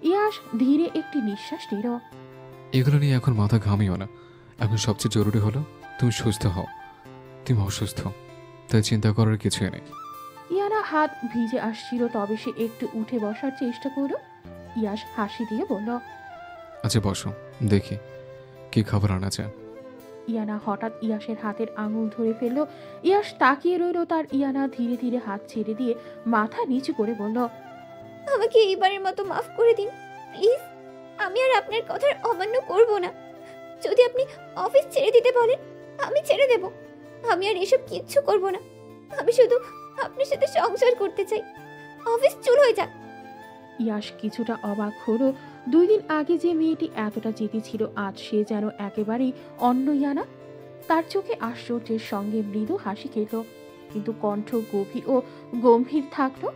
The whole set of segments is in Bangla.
ইয়াশ ধীরে একটি নিঃশ্বাস নিল। এগুলো নিয়ে এখন মাথা ঘামিও না। এখন সবচেয়ে জরুরি হলো তুমি সুস্থ হও। তুমি অসুস্থ, তাই চিন্তা করার কিছুই নেই। ইয়ানা হাত ভিজে আসছিল, তবে সে একটু উঠে বসার চেষ্টা করল। ইয়াশ হাসি দিয়ে বলল, আচ্ছা বসো, দেখি কি খাবার আনা যায়। ইয়ানা হঠাৎ ইয়াশের হাতের আঙুল ধরে ফেলল। ইয়াশ তাকিয়ে রইল তার। ইয়ানা ধীরে ধীরে হাত ছেড়ে দিয়ে মাথা নিচু করে বলল, আমাকে এইবারের মতো মাফ করে দিন প্লিজ। আমি আর আপনার কথার অমান্য করব না। যদি আপনি অফিস ছেড়ে দিতে বলেন আমি ছেড়ে দেব। আমি আর এসব কিচ্ছু করব না। আমি শুধু আপনার সাথে সংসার করতে চাই। অফিস চুল হয়ে যাক। ইয়াশ কিছুটা অবাক হলো। 2 দিন আগে যে মেয়েটি এতটা জেদি ছিল, আজ সে যেন একেবারেই অন্য ইয়ানা। তার চোখে আশ্চর্যের সঙ্গে মৃদু হাসি খেল, কিন্তু কণ্ঠ গভীর ও গম্ভীর থাকলো।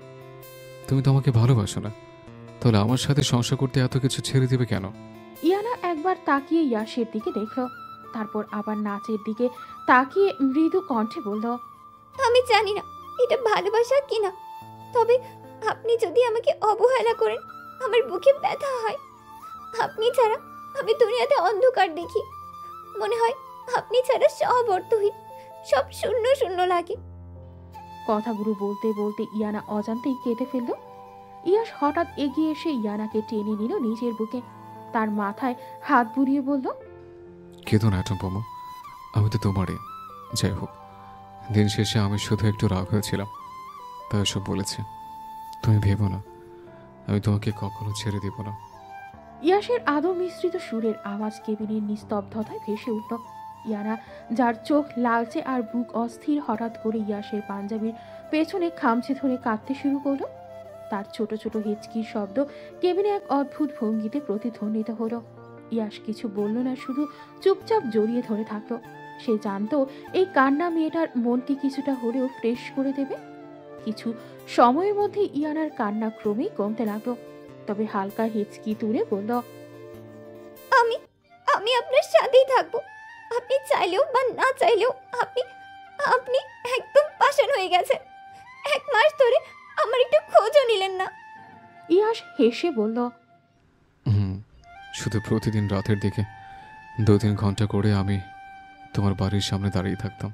তুমি তো আমাকে ভালোবাসো না, তাহলে আমার সাথে সংসার করতে এত কিছু ছেড়ে দিবে কেন? ইয়ানা একবার তাকিয়ে ইয়াশের দিকে দেখল, তারপর আবার নাচের দিকে তাকিয়ে মৃদু কণ্ঠে বলল, আমি জানি না এটা ভালোবাসা কিনা, তবে আপনি যদি আমাকে অবহেলা করেন আমার বুকে ব্যথা হয়। আপনি ছাড়া আমি দুনিয়াতে অন্ধকার দেখি। মনে হয় আপনি ছাড়া সব অর্থহীন, সব শূন্য শূন্য লাগে। কথাগুলো বলতে বলতে ইয়ানা অজান্তেই কেঁদে ফেলল। ইয়াশ হঠাৎ এগিয়ে এসে ইয়ানাকে টেনে নিল নিজের বুকে, তার মাথায় হাত বুলিয়ে বলল, কেঁদো না অ্যাটম বোমা, আমি তো তোমারই। যাই হোক, দিন শেষে আমি শুধু একটু রাগ হয়েছিলাম, তাই সব বলেছি। তুমি ভেবো না, আমি তোমাকে কখনো ছেড়ে দিব না। ইয়াশের আদর মিশ্রিত সুরের আওয়াজ কেবিনের নিস্তব্ধতায় ভেসে উঠল। ইয়ানা, যার চোখ লালচে আর বুক অস্থির, হঠাৎ করে ইয়াশের পাঞ্জাবির পেছনে খামচে ধরে কাঁদতে শুরু করলো। তার ছোট ছোট হিচকির শব্দ কেবিনে এক অদ্ভুত ভঙ্গিতে প্রতিধ্বনিত হলো। ইয়াশ কিছু বলল না, শুধু চুপচাপ জড়িয়ে ধরে থাকলো। সে জানতো এই কান্না মেয়েটার মনকে কিছুটা হলেও ফ্রেশ করে দেবে। কিছু সময়ের মধ্যে ইয়ানার কান্না ক্রমেই কমতে লাগলো, তবে হালকা হিচকি তুলে বলল, আমি আমি আপনার সাথেই থাকবো। আপনি চাইলেও বা না চাইলেও আপনি আপনি একদম পাষাণ হয়ে গেছেন। 1 মাস ধরে আমার একটু খোঁজও নিলেন না। ইয়াশ হেসে বলল, হুম, শুধু প্রতিদিন রাতের দিকে 2-3 ঘন্টা করে আমি তোমার বাড়ির সামনে দাঁড়িয়ে থাকতাম,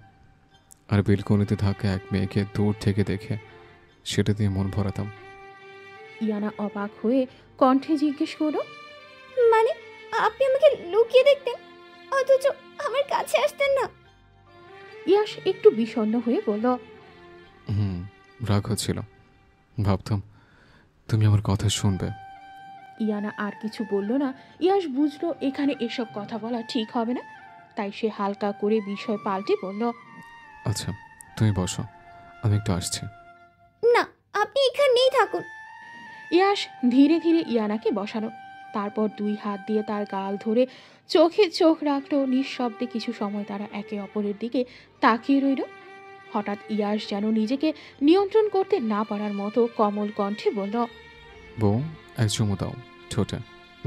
আর বেলকনিতে থাকা এক মেয়েকে দূর থেকে দেখে সেটা দিয়ে মন ভরাতাম। ইয়ানা অবাক হয়ে কণ্ঠে জিজ্ঞেস করল, মানে আপনি আমাকে লুকিয়ে দেখতেন, অথচ আমার কাছে আসতেন না? ইয়াশ একটু বিষণ্ণ হয়ে বলল, হুম, রাগ হচ্ছিল, ভাবতাম তুমি আমার কথা শুনবে। ইয়ানা আর কিছু বলল না। ইয়াশ বুঝলো এখানে এসব কথা বলা ঠিক হবে না, তাই সে হালকা করে বিষয় পাল্টে বলল, আচ্ছা তুমি বসো, আমি একটু আসছি। না, আপনি এখানেই থাকুন। ইয়াশ ধীরে ধীরে ইয়ানাকে বসানো, তারপর 2 হাত দিয়ে তার গাল ধরে চোখে চোখ রাখলো। নিঃশব্দে কিছু সময় তারা একে অপরের দিকে তাকিয়ে রইল। হঠাৎ ইয়াশ যেন নিজেকে নিয়ন্ত্রণ করতে না পারার মতো কোমল কণ্ঠে বলল, বউ, এক চুমু দাও ঠোঁটে।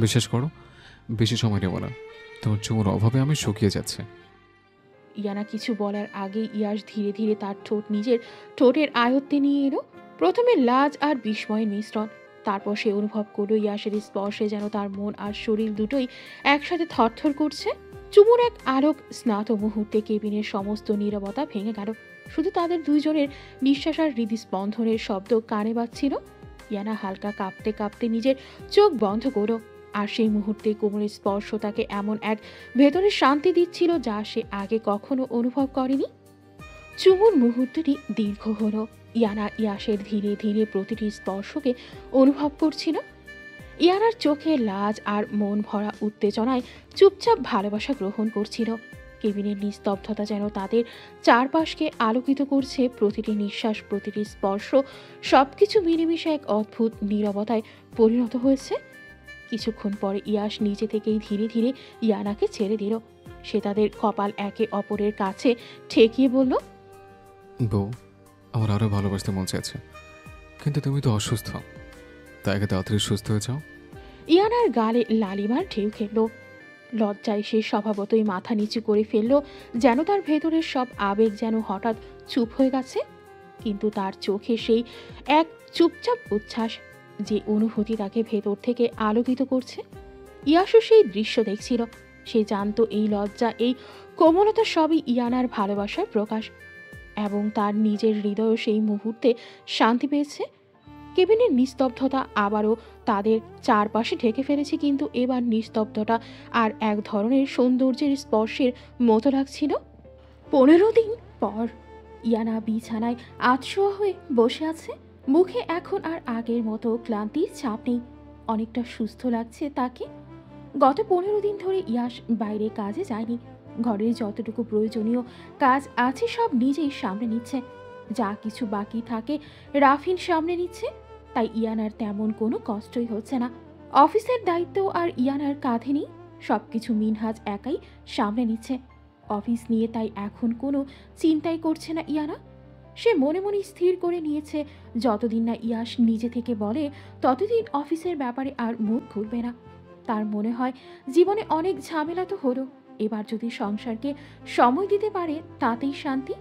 বিশ্বাস করো, বেশি সময় নেব না, তোমার চুমুর অভাবে আমি শুকিয়ে যাচ্ছে। ইয়ানা কিছু বলার আগে ইয়াশ ধীরে ধীরে তার ঠোঁট নিজের ঠোঁটের আয়ত্তে নিয়ে এলো। প্রথমে লাজ আর বিস্ময়ের মিশ্রণ, তারপর সে অনুভব করলো ইয়াশের স্পর্শে যেন তার মন আর শরীর দুটোই একসাথে থরথর করছে। চুমুর এক আলোক স্নাত মুহূর্তে কেবিনের সমস্ত নীরবতা ভেঙে গেল। শুধু তাদের দুইজনের নিঃশ্বাস আর হৃদস্পন্দনের শব্দ কানে বাজছিল। ইয়ানা হালকা কাঁপতে কাঁপতে নিজের চোখ বন্ধ করলো, আর সেই মুহূর্তে কোমলের স্পর্শ তাকে এমন এক ভেতরে শান্তি দিচ্ছিল যা সে আগে কখনো অনুভব করেনি। চুমুর মুহূর্তটি দীর্ঘ হলো। ইয়ানা ইয়াশের ধীরে ধীরে প্রতিটি স্পর্শকে অনুভব করছিল। ইয়ানার চোখে লাজ আর মন ভরা উত্তেজনায় চুপচাপ ভালোবাসা গ্রহণ করছিল। কেবিনের নিস্তব্ধতা যেন তাদের চারপাশকে আলোকিত করছে। প্রতিটি নিঃশ্বাস, প্রতিটি স্পর্শ, সবকিছু মিলেমিশে এক অদ্ভুত নীরবতায় পরিণত হয়েছে। কিছুক্ষণ পরে ইয়াশ নিজে থেকেই ধীরে ধীরে ইয়ানাকে ছেড়ে দিল। সে তাদের কপাল একে অপরের কাছে ঠেকিয়ে বলল, বউ, আমার আরও ভালোবাসতে মন চাইছে, কিন্তু তুমি তো অসুস্থ, তাই আগে তাড়াতাড়ি সুস্থ হয়ে যাও। ইয়ানার গালে লালিমার ঢেউ খেলল। লজ্জায় সে স্বভাবতই মাথা নিচু করে ফেলল, যেন তার ভেতরের সব আবেগ যেন হঠাৎ চুপ হয়ে গেছে। কিন্তু তার চোখে সেই এক চুপচাপ উচ্ছ্বাস। যে অনুভূতি তাকে ভেতর থেকে আলোকিত করছে। ইয়াসও সেই দৃশ্য দেখছিল। সে জানতো এই লজ্জা, এই কোমলতা সবই ইয়ানার ভালোবাসার প্রকাশ, এবং তার নিজের হৃদয়ও সেই মুহূর্তে শান্তি পেয়েছে। কেবিনের নিস্তব্ধতা আবারও তাদের চারপাশে ঢেকে ফেলেছে, কিন্তু এবার নিস্তব্ধতা আর এক ধরনের সৌন্দর্যের স্পর্শের মতো লাগছিল। 15 দিন পর ইয়ানা বিছানায় আতশোয়া হয়ে বসে আছে। মুখে এখন আর আগের মতো ক্লান্তির ছাপ নেই, অনেকটা সুস্থ লাগছে তাকে। গত 15 দিন ধরে ইয়াশ বাইরে কাজে যায়নি। ঘরের যতটুকু প্রয়োজনীয় কাজ আছে সব নিজেই সামনে নিচ্ছে। যা কিছু বাকি থাকে রাফিন সামনে নিচ্ছে, তাই ইয়ানার তেমন কোনো কষ্টই হচ্ছে না। অফিসের দায়িত্ব আর ইয়ানার কাঁধে নেই, সবকিছু মিনহাজ একাই সামনে নিচ্ছে। অফিস নিয়ে তাই এখন কোনো চিন্তাই করছে না ইয়ানা। সে মনে মনে স্থির করে নিয়েছে যতদিন না ইয়াশ নিজে থেকে বলে ততদিন অফিসের ব্যাপারে আর মুখ খুলবে না। তার মনে হয় জীবনে অনেক ঝামেলা তো হলো, এবার যদি সংসারকে সময় দিতে পারে তাতেই শান্তি।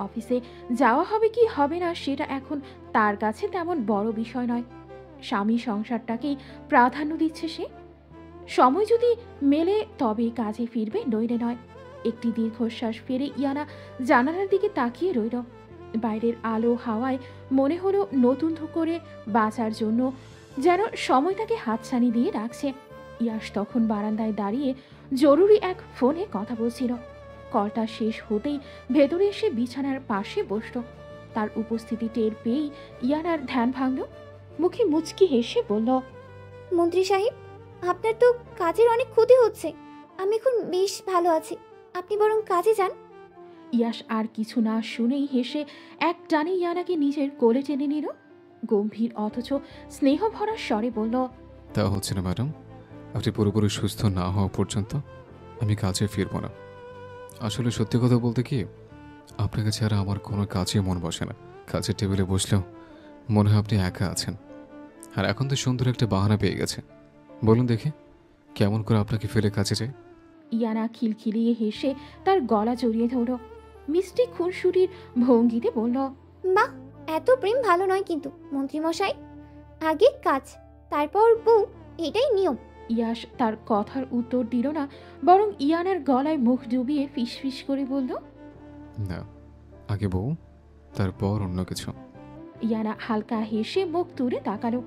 অফিসে যাওয়া হবে কি হবে না সেটা এখন তার কাছে তেমন বড় বিষয় নয়। স্বামী সংসারটাকেই প্রাধান্য দিচ্ছে সে। সময় যদি মেলে তবে কাজে ফিরবে, নইলে নয়। একটি দীর্ঘশ্বাস ফেলে ইয়ানা জানালার দিকে তাকিয়ে রইল। বাইরের আলো হাওয়ায় মনে হলো নতুন করে বাঁচার জন্য যেন সময় তাকে হাতছানি দিয়ে রাখছে। ইয়াশ তখন বারান্দায় দাঁড়িয়ে জরুরি এক ফোনে কথা বলছিল। কলটা শেষ হতেই ভেতরে এসে বিছানার পাশে বসল। তার উপস্থিতি টের পেয়েই ইয়ানার ধ্যান ভাঙল। মুখে মুচকি হেসে বলল, মন্ত্রী সাহেব, আপনার তো কাজের অনেক ক্ষতি হচ্ছে। আমি এখন বেশ ভালো আছি, আপনি বরং কাজে যান। ইয়াশ আর কিছু না শুনেই হেসে এক টানে ইয়ানাকে নিজের কোলে টেনে নিল। গম্ভীর অথচ স্নেহ ভরা স্বরে বলল, তা হচ্ছে না ম্যাডাম। আপনি পুরোপুরি সুস্থ না হওয়া পর্যন্ত আমি কাজে ফিরব না। আসলে সত্যি কথা বলতে কি, আপনাকে ছাড়া আমার কোনো কাজে মন বসে না। কাজের টেবিলে বসলেও মনে হয় আপনি একা আছেন। আর এখন তো সুন্দর একটা বাহানা পেয়ে গেছে। বলুন দেখি, কেমন করে আপনাকে ফেলে কাজে যায়? ইয়ানা খিলখিলিয়ে হেসে তার গলা জড়িয়ে ধরল। মিষ্টি খুনসুটির ভঙ্গিতে বলল, বাহ, এত প্রেম ভালো নয় কিন্তু মন্ত্রীমশাই। আগে কাজ, তারপর বউ, এটাই নিয়ম। ইয়াশ তার কথার উত্তর দিল না, বরং ইয়ানার গলায় মুখ ডুবিয়ে ফিসফিস করে বলল, না, আগে বউ, তারপর অন্য কিছু। ইয়ানা হালকা হেসে মুখ তুলে তাকালো,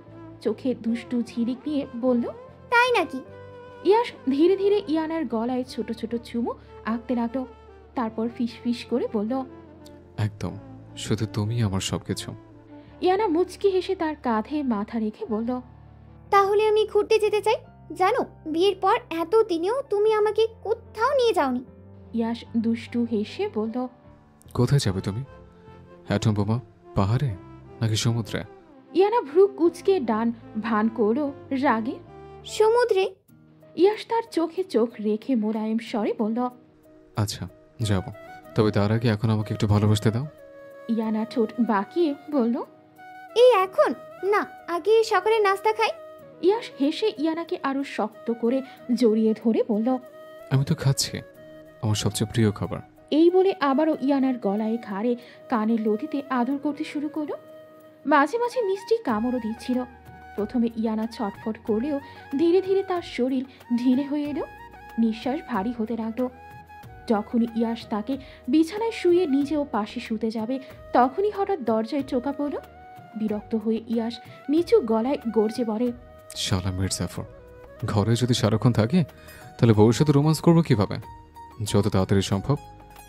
চোখে দুষ্টু ঝিলিক নিয়ে বলল, তাই নাকি? ইয়াশ ধীরে ধীরে ইয়ানার গলায় ছোট ছোট চুমু আঁকতে লাগলো। তারপর ফিসফিস করে বলল, একদম, শুধু তুমি আমার সবকিছু। ইয়ানা মুচকি হেসে তার কাঁধে মাথা রেখে বলল, তাহলে আমি ঘুরতে যেতে চাই। জানো, বিয়ের পর এত দিনেও তুমি আমাকে কোথাও নিয়ে যাওনি। ইয়াশ দুষ্টু হেসে বলল, কোথায় যাবে তুমি? অ্যাটম বোমা, পাহাড়ে নাকি সমুদ্রে? ইয়ানা ভ্রু কুচকে ডান ভান করলো রাগে। সমুদ্রে। ইয়াশ তার চোখে চোখ রেখে মোলায়েম স্বরে বলল, আচ্ছা, যাব। তবে তার আগে এখন আমাকে একটু ভালোবাসতে দাও। ইয়ানা ঠোঁট বাঁকিয়ে বলল, এই এখন না, আগে সকালে নাস্তা খাই। ইয়াশ হেসে ইয়ানাকে আরো শক্ত করে জড়িয়ে ধরে বলল, আমি তো খাচ্ছি, আমার সবচেয়ে প্রিয় খাবার। এই বলে আবারও ইয়ানার গলায় ঘাড়ে কানের লতিতে আদর করতে শুরু করলো। মাঝে মাঝে মিষ্টি কামড়ও দিচ্ছিল। প্রথমে ইয়ানা ছটফট করলেও ধীরে ধীরে তার শরীর ঢিলে হয়ে এলো, নিঃশ্বাস ভারী হতে লাগলো। যখনই ইয়াশ তাকে বিছানায় শুয়ে নিজেও পাশে শুতে যাবে, তখনই হঠাৎ দরজায় টোকা পড়ল। বিরক্ত হয়ে ইয়াশ নিচু গলায় গর্জে বলে, শালা মির্জাফর, ঘরে যদি সারাক্ষণ থাকে তাহলে ভবিষ্যতে রোমান্স করবো কিভাবে? যত তাড়াতাড়ি সম্ভব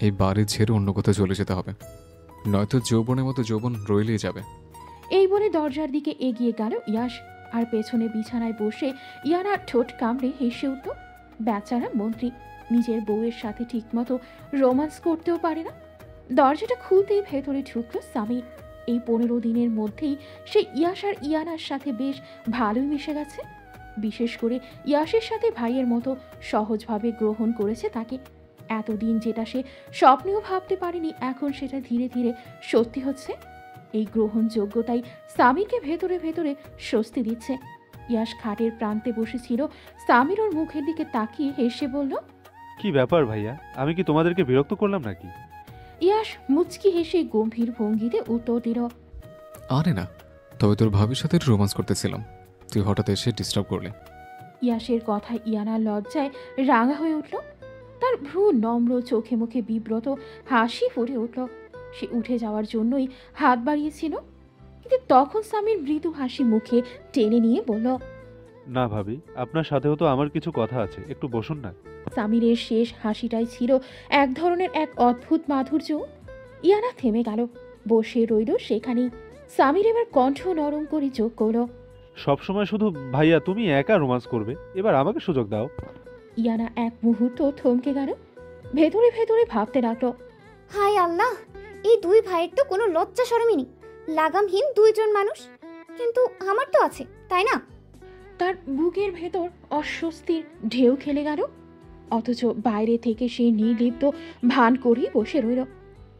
এই বাড়ি ছেড়ে অন্য কোথাও চলে যেতে হবে, নয়তো যৌবনের মতো যৌবন রইলেই যাবে। এই বলে দরজার দিকে এগিয়ে গেল ইয়াশ, আর পেছনে বিছানায় বসে ইয়ানা ঠোঁট কামড়ে হেসে উঠল। বেচারা মন্ত্রী নিজের বউয়ের সাথে ঠিকমতো রোমান্স করতেও পারে না। দরজাটা খুলতেই ভেতরে ঢুকলো সামির। এই 15 দিনের মধ্যেই সে ইয়াশ আর ইয়ানার সাথে বেশ ভালোই মিশে গেছে। বিশেষ করে ইয়াশের সাথে ভাইয়ের মতো সহজভাবে গ্রহণ করেছে তাকে। এতদিন যেটা সে স্বপ্নেও ভাবতে পারেনি, এখন সেটা ধীরে ধীরে সত্যি হচ্ছে। এই গ্রহণযোগ্যতাই সামিরকে ভেতরে ভেতরে স্বস্তি দিচ্ছে। ইয়াশ খাটের প্রান্তে বসেছিল। সামির ওর মুখের দিকে তাকিয়ে হেসে বলল, কি ব্যাপার ভাইয়া, আমি কি তোমাদেরকে বিরক্ত করলাম নাকি? ইয়াশ মুচকি হেসে গম্ভীর ভঙ্গিতে উত্তর দিল, আরে না, তবে তোর ভাবির সাথে রোমান্স করতেছিলাম, তুই হঠাৎ এসে ডিস্টার্ব করলি। ইয়াসের কথায় ইয়ানা লজ্জায় রাঙা হয়ে উঠল। তার ভ্রু নম্র, চোখে মুখে বিব্রত হাসি ফুটে উঠল। সে উঠে যাওয়ার জন্যই হাত বাড়িয়েছিল, কিন্তু তখন স্বামীর মৃদু হাসি মুখে টেনে নিয়ে বলল, না ভাবি, আপনার সাথেও তো আমার কিছু কথা আছে, একটু বসুন না। সামিরের শেষ হাসিটাই ছিল এক ধরনের এক অদ্ভুত মাধুর্য। ইয়ানা থেমে গেল, বসে রইল সেখানেই। সামির এবার কণ্ঠ নরম করে যোগ করল, সবসময় শুধু ভাইয়া তুমি একা রোমান্স করবে, এবার আমাকে সুযোগ দাও। ইয়ানা এক মুহূর্ত থমকে গেল, ভেতরে ভেতরে ভাবতে লাগলো, হায় আল্লাহ, এই দুই ভাইয়ের তো কোনো লজ্জা শরমই নেই। লাগামহীন দুইজন মানুষ, কিন্তু আমার তো আছে, তাই না? তার বুকের ভেতর অস্বস্তির ঢেউ খেলে গেল, অথচ বাইরে থেকে সে নির্লিপ্ত ভান করেই বসে রইল।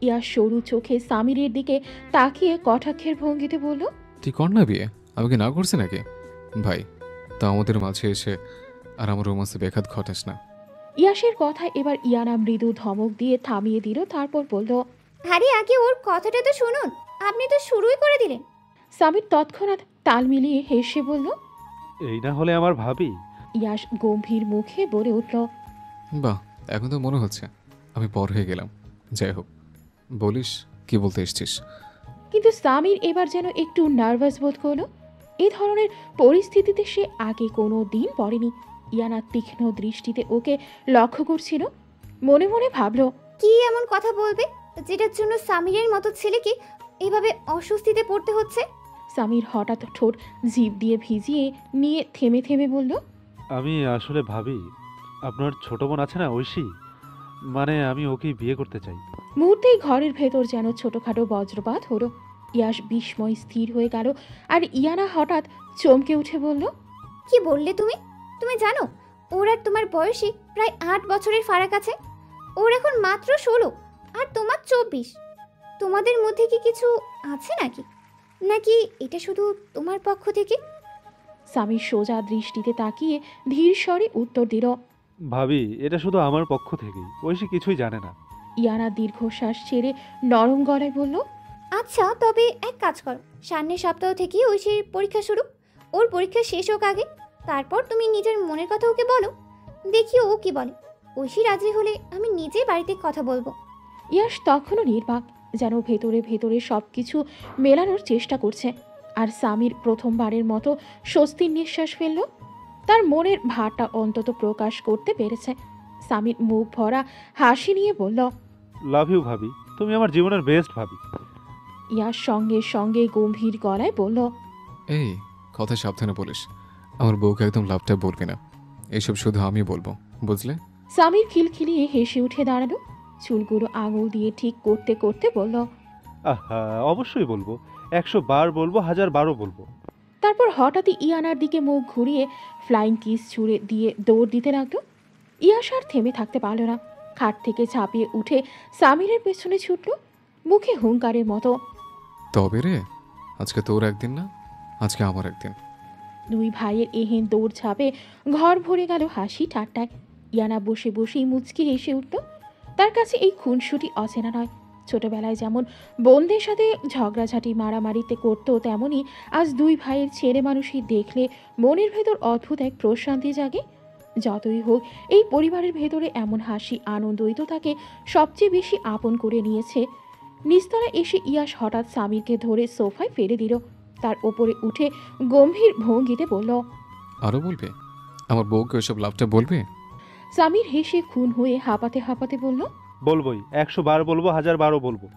ইয়া সরু চোখে সামিরের দিকে তাকিয়ে কটাক্ষের ভঙ্গিতে বলল, তুই কর না বিয়ে, আমি কি না করছি নাকি? ভাই, তা আমাদের মাঝে এসে আর আমার রোমান্সে ব্যাঘাত ঘটাস না। ইয়াসের কথায় এবার ইয়ানা মৃদু ধমক দিয়ে থামিয়ে দিল, তারপর বলল, আরে আগে ওর কথাটা তো শুনুন, আপনি তো শুরুই করে দিলেন। সামির তৎক্ষণাৎ তাল মিলিয়ে হেসে বলল। এই না হলে আমার ভাবি। ইয়াস গম্ভীর মুখে বলে উঠল, বাহ, এখন তো মনে হচ্ছে আমি বড় হয়ে গেলাম। যাই হোক, বলিস কি বলতে এসছিস? কিন্তু সামির এবার যেন একটু নার্ভাস বোধ করলো। এই ধরনের পরিস্থিতিতে সে আগে কোনো দিন পড়েনি। ইয়ানা তীক্ষ্ণ দৃষ্টিতে ওকে লক্ষ্য করছিল, মনে মনে ভাবল, কি এমন কথা বলবে যেটার জন্য সামিরের মতো ছেলেকে এভাবে অস্বস্তিতে পড়তে হচ্ছে? সামির হঠাৎ ঠোঁট জিভ দিয়ে ভিজিয়ে নিয়ে থেমে থেমে বলল, আমি আসলে ভাবি, আপনার ছোট বোন আছে না ঐশী, মানে আমি ওকেই বিয়ে করতে চাই। মুহূর্তেই ঘরের ভেতর যেন ছোটখাটো বজ্রপাত হলো। ইয়াস বিস্ময় স্থির হয়ে গেল, আর ইয়ানা হঠাৎ চমকে উঠে বলল, কি বললে তুমি? তুমি জানো ওর আর তোমার বয়সী প্রায় 8 বছরের ফারাক আছে। ওর এখন মাত্র 16 আর তোমার 24। তোমাদের মধ্যে কি কিছু আছে নাকি? নাকি এটা শুধু তোমার পক্ষ থেকে? স্বামীর সোজা দৃষ্টিতে তাকিয়ে ধীর স্বরে উত্তর দিল। ভাবি, এটা শুধু আমার পক্ষ থেকেই, ঐশী কিছুই জানে না। ইয়ানা দীর্ঘশ্বাস ছেড়ে নরম গলায় বলল, আচ্ছা, তবে এক কাজ করো, সামনের সপ্তাহ থেকে ঐশীর পরীক্ষা শুরু। ওর পরীক্ষা শেষ হোক আগে, তারপর তুমি নিজের মনের কথা ওকে বলো, দেখি ও কি বলে। ঐশী রাজি হলে আমি নিজেই বাড়িতে কথা বলবো। ইয়াস তখনও নির্বাক, যেন ভেতরে ভেতরে সব কিছু মেলানোর চেষ্টা করছে। আর স্বামীর প্রথমবারের মতো স্বস্তির নিঃশ্বাস ফেলল। তার মনের ভারটা অন্তত প্রকাশ করতে পেরেছে। স্বামীর মুখ ভরা হাসি নিয়ে বলল, লাভ ইউ ভাবি, তুমি আমার জীবনের বেস্ট ভাবি। ইয়াস সঙ্গে সঙ্গে গম্ভীর গলায় বলল, এই কথা সাবধানে বলিস, আমার বউকে একদম লাভটা বলবি না, এসব শুধু আমি বলবো, বুঝলে? স্বামীর খিলখিলিয়ে হেসে উঠে দাঁড়ালো, চুলগুলো আঙুল দিয়ে ঠিক করতে করতে বলল, আহা, অবশ্যই বলবো, 100 বার বলবো, 1000 বারও বলবো। তারপর হঠাৎই ইয়ানার দিকে মুখ ঘুরিয়ে ফ্লাইং কিস ছুঁড়ে দিয়ে দৌড় দিতে লাগলো। ইয়াস আর থেমে থাকতে পারল না, খাট থেকে ঝাঁপিয়ে উঠে সামিরের পেছনে ছুটল, মুখে হুঙ্কারের মতো। তবে রে, আজকে তোর একদিন না, আজকে আমার একদিন। দুই ভাইয়ের এহেন দৌড় ঝাঁপে ঘর ভরে গেল হাসি ঠাট্টায়। ইয়ানা বসে বসেই মুচকি হেসে উঠল। তার কাছে এই খুনসুটি অচেনা নয়। ছোটবেলায় যেমন বোনদের সাথে ঝগড়াঝাটি মারামারিতে করতো, তেমনই আজ দুই ভাইয়ের ছেলে মানুষই দেখলে মনের ভেতর অদ্ভুত এক প্রশান্তি জাগে। যতই হোক, এই পরিবারের ভেতরে এমন হাসি আনন্দই তো তাকে সবচেয়ে বেশি আপন করে নিয়েছে। নিস্তলা এসে ইয়াস হঠাৎ স্বামীরকে ধরে সোফায় ফেলে দিল, তার ওপরে উঠে গম্ভীর ভঙ্গিতে বলল, আরও বলবে? আমার বউকে ওইসব লাভটা বলবে? স্বামীর হেসে খুন হয়ে হাঁপাতে হাঁপাতে বলল, বলবোই, 100 বার বলবো, 1000 বারও বলবো।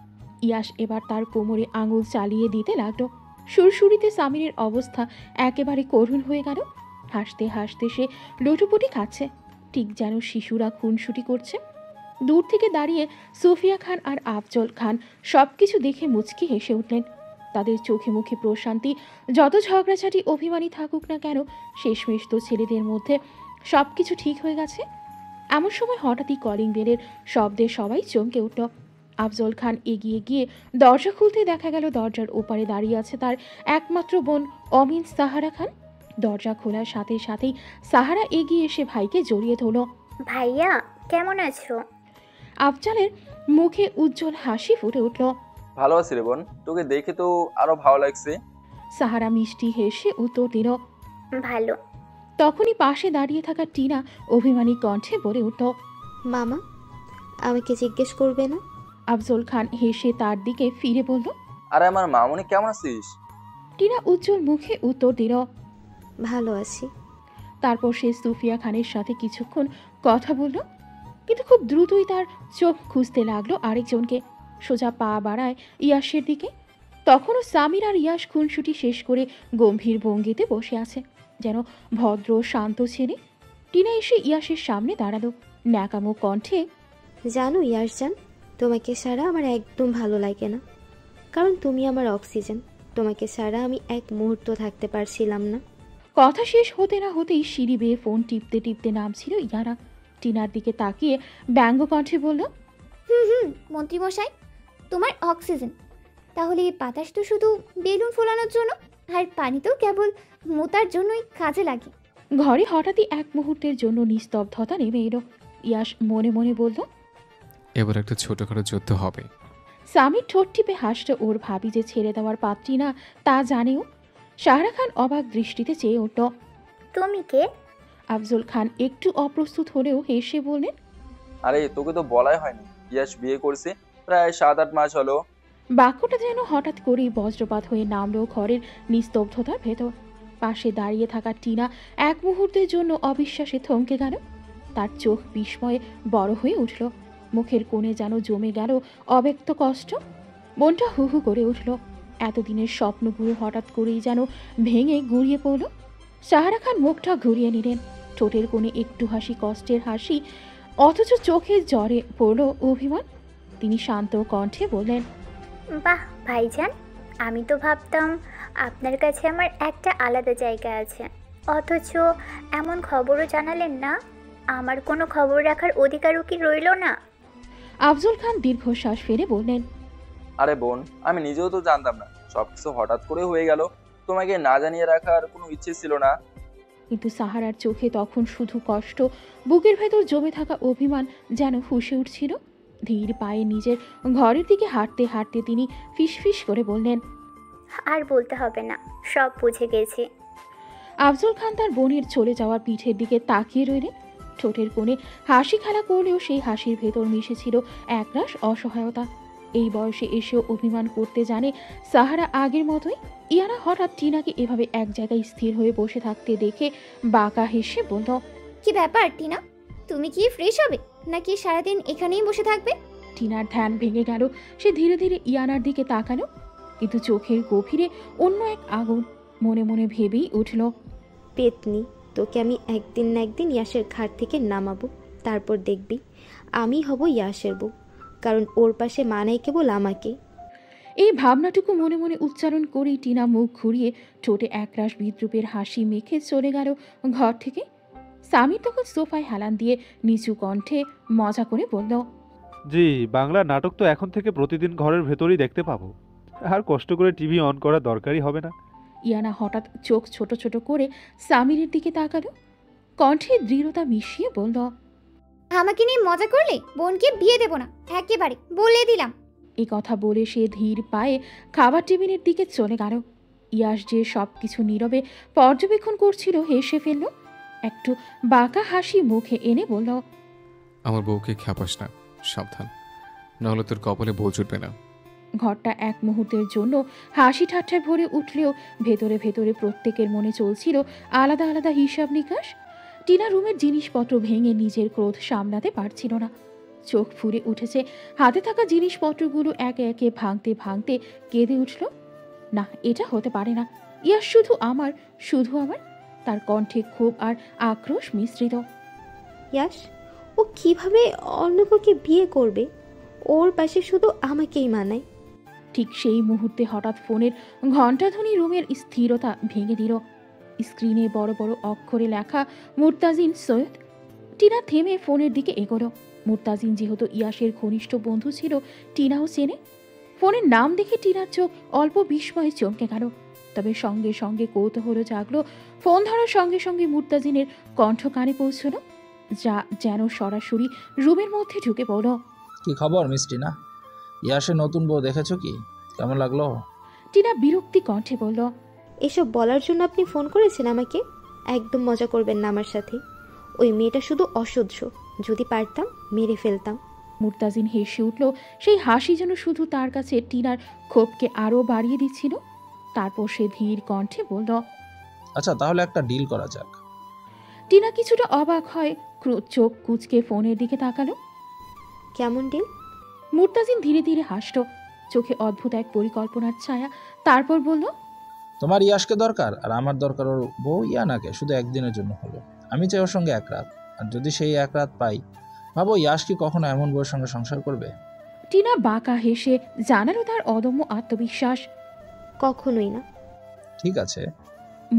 ইয়াস এবার তার কোমরে আঙুল চালিয়ে দিতে লাগলো। সুরসুরিতে সামিরের অবস্থা একেবারে করুণ হয়ে গেল। হাসতে হাসতে সে লুটুপুটি খাচ্ছে, ঠিক যেন শিশুরা খুনসুটি করছে। দূর থেকে দাঁড়িয়ে সুফিয়া খান আর আফজল খান সবকিছু দেখে মুচকি হেসে উঠলেন। তাদের চোখে মুখে প্রশান্তি। যত ঝগড়াঝাটি অভিমানী থাকুক না কেন, শেষমেশ তো ছেলেদের মধ্যে সবকিছু ঠিক হয়ে গেছে। এমন সময় হঠাৎই কলিং বেলের শব্দে সবাই চমকে উঠল। আফজল খান এগিয়ে গিয়ে দরজা খুলতে দেখা গেল দরজার ওপারে দাঁড়িয়ে আছে তার একমাত্র বোন অমিন সাহারা খান। দরজা খোলার সাথে সাথেই সাহারা এগিয়ে এসে ভাইকে জড়িয়ে ধরল। ভাইয়া, কেমন আছো? আফজালের মুখে উজ্জ্বল হাসি ফুটে উঠল। ভালো আছি রে বোন, তোকে দেখে তো আরো ভালো লাগছে। সাহারা মিষ্টি হেসে উত্তর দিল। ভালো। তখনই পাশে দাঁড়িয়ে থাকা টিনা অভিমানী কণ্ঠে বলে উঠল। মামা আমাকে জিজ্ঞেস করবে না? আফজল খান হেসে তার দিকে ফিরে বলল। আরে আমার মামুনি কেমন আছিস? টিনা উজ্জ্বল মুখে উত্তর দিল। ভালো আছি। তারপর সে সুফিয়া খানের সাথে কিছুক্ষণ কথা বলল, কিন্তু খুব দ্রুতই তার চোখ খুঁজতে লাগলো আরেকজনকে। সোজা পা বাড়ায় ইয়াসের দিকে। তখনও সামির আর ইয়াস খুনসুটি শেষ করে গম্ভীর ভঙ্গিতে বসে আছে, যেন ভদ্র শান্ত ছেলে। টিনা এসে ইয়াসের সামনে দাঁড়ালো, ন্যাকামো কণ্ঠে। জানো ইয়াসজান, তোমাকে ছাড়া আমার একদম ভালো লাগে না, কারণ তুমি আমার অক্সিজেন। তোমাকে ছাড়া আমি এক মুহূর্ত থাকতে পারছিলাম না। কথা শেষ হতে না হতেই সিঁড়ি বেয়ে ফোন টিপতে টিপতে নামছিল ইয়ারা। টিনার দিকে তাকিয়ে ব্যঙ্গ কণ্ঠে বলল। মন্ত্রীমশাই, তোমার অক্সিজেন, তাহলে এই বাতাস তো শুধু বেলুন ফোলানোর জন্য, আর পানি তো কেবল মোতার জন্যই কাজে লাগে। ঘরে হঠাৎই এক মুহূর্তের জন্য নিস্তব্ধতা নেমে এলো। ইয়াস মনে মনে বলল, এবার একটা ছোটখাটো যুদ্ধ হবে। সামির ঠোঁট টিপে হাসতে ওর ভাবি যে ছেড়ে দেওয়ার পাত্রী না তা জানেও। সাহারা খান অবাক দৃষ্টিতে চেয়ে উঠল। তুমি কে? আফজল খান একটু অপ্রস্তুত হলেও হেসে বললেন। আরে তোকে তো বলাই হয়নি, ইয়াশ বিয়ে করছে প্রায় 7-8 মাস হলো। বাক্যটা যেন হঠাৎ করেই বজ্রপাত হয়ে নামলো ঘরের নিস্তব্ধতার ভেতর। পাশে দাঁড়িয়ে থাকা টিনা এক মুহূর্তের জন্য অবিশ্বাসে থমকে গেল। তার চোখ বিস্ময়ে বড় হয়ে উঠল, মুখের কোণে যেন জমে গেল অব্যক্ত কষ্ট। মনটা হু হু করে উঠল। এতদিনের স্বপ্নগুলো হঠাৎ করেই যেন ভেঙে গুঁড়িয়ে পড়ল। সাহারা খান মুখটা ঘুরিয়ে নিলেন, ঠোঁটের কোণে একটু হাসি, কষ্টের হাসি, অথচ চোখের জ্বরে পড়ল অভিমান। তিনি শান্ত কণ্ঠে বললেন। বাহ ভাইজান, আমি তো ভাবতাম আপনার কাছে আমার একটা আলাদা জায়গা আছে, অথচ এমন খবরও জানালেন না। আমার কোনো খবর রাখার অধিকারও কি রইল না? আফজল খান দীর্ঘশ্বাস ফেলে বললেন। আরে বোন, আমি নিজেও তো জানতাম না, সবকিছু হঠাৎ করে হয়ে গেল। তোমাকে না জানিয়ে রাখার কোনো ইচ্ছে ছিল না। কিন্তু সাহারার চোখে তখন শুধু কষ্ট, বুকের ভেতর জমে থাকা অভিমান যেন ফুঁসে উঠছিল। ধীর পায়ে নিজের ঘরের দিকে হাঁটতে হাঁটতে তিনি ফিসফিস করে বললেন। আর বলতে হবে না, সব বুঝে গেছি। আফজল খান তার বোনের চলে যাওয়ার পিঠের দিকে তাকিয়ে রইলেন। ঠোঁটের কোণে হাসি খেলা করলেও সেই হাসির ভেতর মিশেছিল একরাশ অসহায়তা। এই বয়সে এসেও অভিমান করতে জানে সাহারা আগের মতোই। ইয়ানা হঠাৎ টিনাকে এভাবে এক জায়গায় স্থির হয়ে বসে থাকতে দেখে বাঁকা হেসে বলল। কি ব্যাপার টিনা, তুমি কি ফ্রেশ হবে নাকি সারাদিন এখানেই বসে থাকবে? টিনার ধ্যান ভেঙে গেল। সে ধীরে ধীরে ইয়ানার দিকে তাকালো, কিন্তু চোখের গভীরে অন্য এক আগুন। মনে মনে ভেবেই উঠল, পেতনি, তোকে আমি একদিন না একদিন ইয়াসের ঘাট থেকে নামাবো, তারপর দেখবি আমি হব ইয়াসের বউ, কারণ ওর পাশে মানাই কেবল আমাকে। এই ভাবনাটুকু মনে মনে উচ্চারণ করেই টিনা মুখ ঘুরিয়ে ঠোঁটে একরাশ বিদ্রুপের হাসি মেখে চলে গেল ঘর থেকে। সামির তখন সোফায় হেলান দিয়ে নিচু কণ্ঠে মজা করে বলল। জি, বাংলা নাটক তো এখন থেকে প্রতিদিন ঘরের ভেতরেই দেখতে পাবো, আর কষ্ট করে টিভি অন করার দরকারই হবে না। ইয়ানা হঠাৎ চোখ ছোট ছোট করে সামিরের দিকে তাকালো, কণ্ঠে দৃঢ়তা মিশিয়ে বলল। আমাকে নিয়ে মজা করলে বোনকে বিয়ে দেব না, একেবারে বলে দিলাম। এই কথা বলে সে ধীর পায়ে খাবার টেবিলের দিকে চলে গেল। ইয়াস যে সব কিছু নীরবে পর্যবেক্ষণ করছিল হেসে ফেলল, একটু বাঁকা হাসি মুখে এনে বলল। আমার বউকে খ্যাপাস না, সাবধান, নাহলে তোর কপালে বউ জুটবে না। ঘরটা এক মুহূর্তের জন্য হাসি ঠাট্টায় ভরে উঠলেও ভেতরে ভেতরে প্রত্যেকের মনে চলছিল আলাদা আলাদা হিসাব নিকাশ। টিনা রুমের জিনিসপত্র ভেঙে নিজের ক্রোধ সামলাতে পারছিল না। চোখ ফুরে উঠেছে, হাতে থাকা জিনিসপত্রগুলো একে একে ভাঙতে ভাঙতে কেঁদে উঠল। না, এটা হতে পারে না। ইয়াস শুধু আমার, শুধু আমার। তার কণ্ঠে ক্ষোভ আর আক্রোশ মিশ্রিত। ইয়াস, ও কিভাবে অন্য কাউকে বিয়ে করবে? ওর পাশে শুধু আমাকেই মানায়। ঠিক সেই মুহূর্তে হঠাৎ ফোনের ঘণ্টাধ্বনি রুমের স্থিরতা ভেঙে দিল। স্ক্রিনে বড় বড় অক্ষরে লেখা মুরতাজিন সৈয়দ। টিনা থেমে ফোনের দিকে এগোলো। মুরতাজিন যেহেতু ইয়াসের ঘনিষ্ঠ বন্ধু ছিল, টিনাও চেনে। ফোনের নাম দেখে টিনার চোখ অল্প বিস্ময়ে চমকে গেল, তবে সঙ্গে সঙ্গে কৌতূহল জাগলো। ফোন ধরার সঙ্গে সঙ্গে মুরতাজিনের কণ্ঠ কানে পৌঁছল, যা যেন সরাসরি রুমের মধ্যে ঢুকে পড়ল। কি খবর মিস টিনা? ইয়াসের নতুন বউ দেখেছো কি? কেমন লাগলো? টিনা বিরক্তি কণ্ঠে বলল। এসব বলার জন্য আপনি ফোন করেছেন আমাকে? একদম মজা করবেন না আমার সাথে। ওই মেয়েটা শুধু অসহ্য, যদি পারতাম মেরে ফেলতাম। মুর্তাজিন হেসে উঠল। সেই হাসি যেন শুধু তার কাছে টিনার ক্ষোভকে আরও বাড়িয়ে দিচ্ছিল। তারপর সে ধীর কণ্ঠে বলল, আচ্ছা তাহলে একটা ডিল করা যাক। টিনা কিছুটা অবাক হয়, চোখ কুচকে ফোনের দিকে তাকালো। কেমন ডিল? মুর্তাজিন ধীরে ধীরে হাসল, চোখে অদ্ভুত এক পরিকল্পনার ছায়া। তারপর বলল, তোমার ইয়াশকে দরকার আর আমার দরকার ওর বউ ইয়ানাকে, শুধু একদিনের জন্য হলো। আমি চাই ওর সঙ্গে এক রাত, আর যদি সেই এক রাত পাই, ভাবো ইয়াশ কি কখনো এমন বউয়ের সঙ্গে সংসার করবে? টিনা বাঁকা হেসে জানালো তার অদম্য আত্মবিশ্বাস। কখনোই না। ঠিক আছে।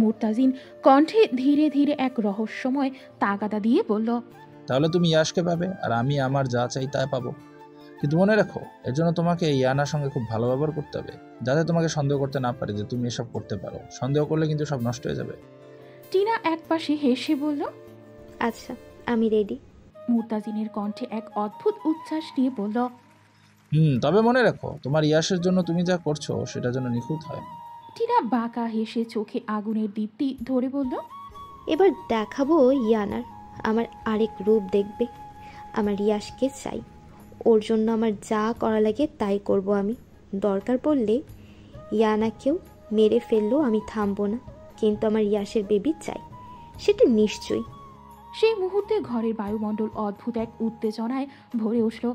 মুর্তাজিন কণ্ঠে ধীরে ধীরে এক রহস্যময় তাগাদা দিয়ে বলল, তাহলে তুমি ইয়াশকে পাবে আর আমি আমার যা চাই তা পাবো। কিন্তু মনে রাখো, এর জন্য তোমাকে ইয়ানার সঙ্গে খুব ভালো ব্যবহার করতে হবে, যাতে তোমাকে সন্দেহ করতে না পারে যে তুমি এসব করতে পারো। সন্দেহ করলে কিন্তু সব নষ্ট হয়ে যাবে। টিনা একপাশে হেসে বলল, আচ্ছা আমি রেডি। মুর্তাজিনের কণ্ঠে এক অদ্ভুত উচ্ছ্বাস নিয়ে বলল, তবে মনে রাখো, তোমার ইয়াশের জন্য তুমি যা করছো সেটা যেন নিখুঁত হয়। টিনা বাঁকা হেসে চোখে আগুনের দীপ্তি ধরে বলল, এবার দেখাবো ইয়ানার আমার আরেক রূপ দেখবে। আমার ইয়াশকে চাই, ওর জন্য আমার যা করা লাগে তাই করব আমি। দরকার পড়লে ইয়ানাকেও মেরে ফেললেও আমি থামবো না, কিন্তু আমার ইয়াশের বেবি চাই, সেটা নিশ্চয়ই। সেই মুহূর্তে ঘরের বায়ুমণ্ডল অদ্ভুত এক উত্তেজনায় ভরে উঠল।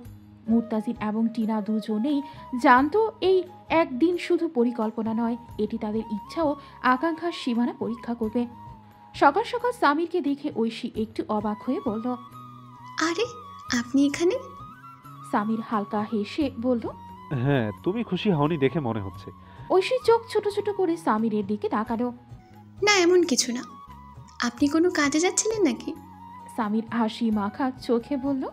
মুর্তাজিন এবং টিনা দুজনেই জানতো এই একদিন শুধু পরিকল্পনা নয়, এটি তাদের ইচ্ছা ও আকাঙ্ক্ষার সীমানা পরীক্ষা করবে। সকাল সকাল সামিরকে দেখে ঐশী একটু অবাক হয়ে বলল, আরে আপনি এখানে? সামির হালকা হেসে বলল, হ্যাঁ, তুমি খুশি হওনি দেখে মনে হচ্ছে। ঐশী চোখ ছোট ছোট করে সামিরের দিকে তাকালো। না এমন কিছু না। আপনি কোনো কাজে যাচ্ছিলেন নাকি? সামির হাসি মাখা চোখে বলল,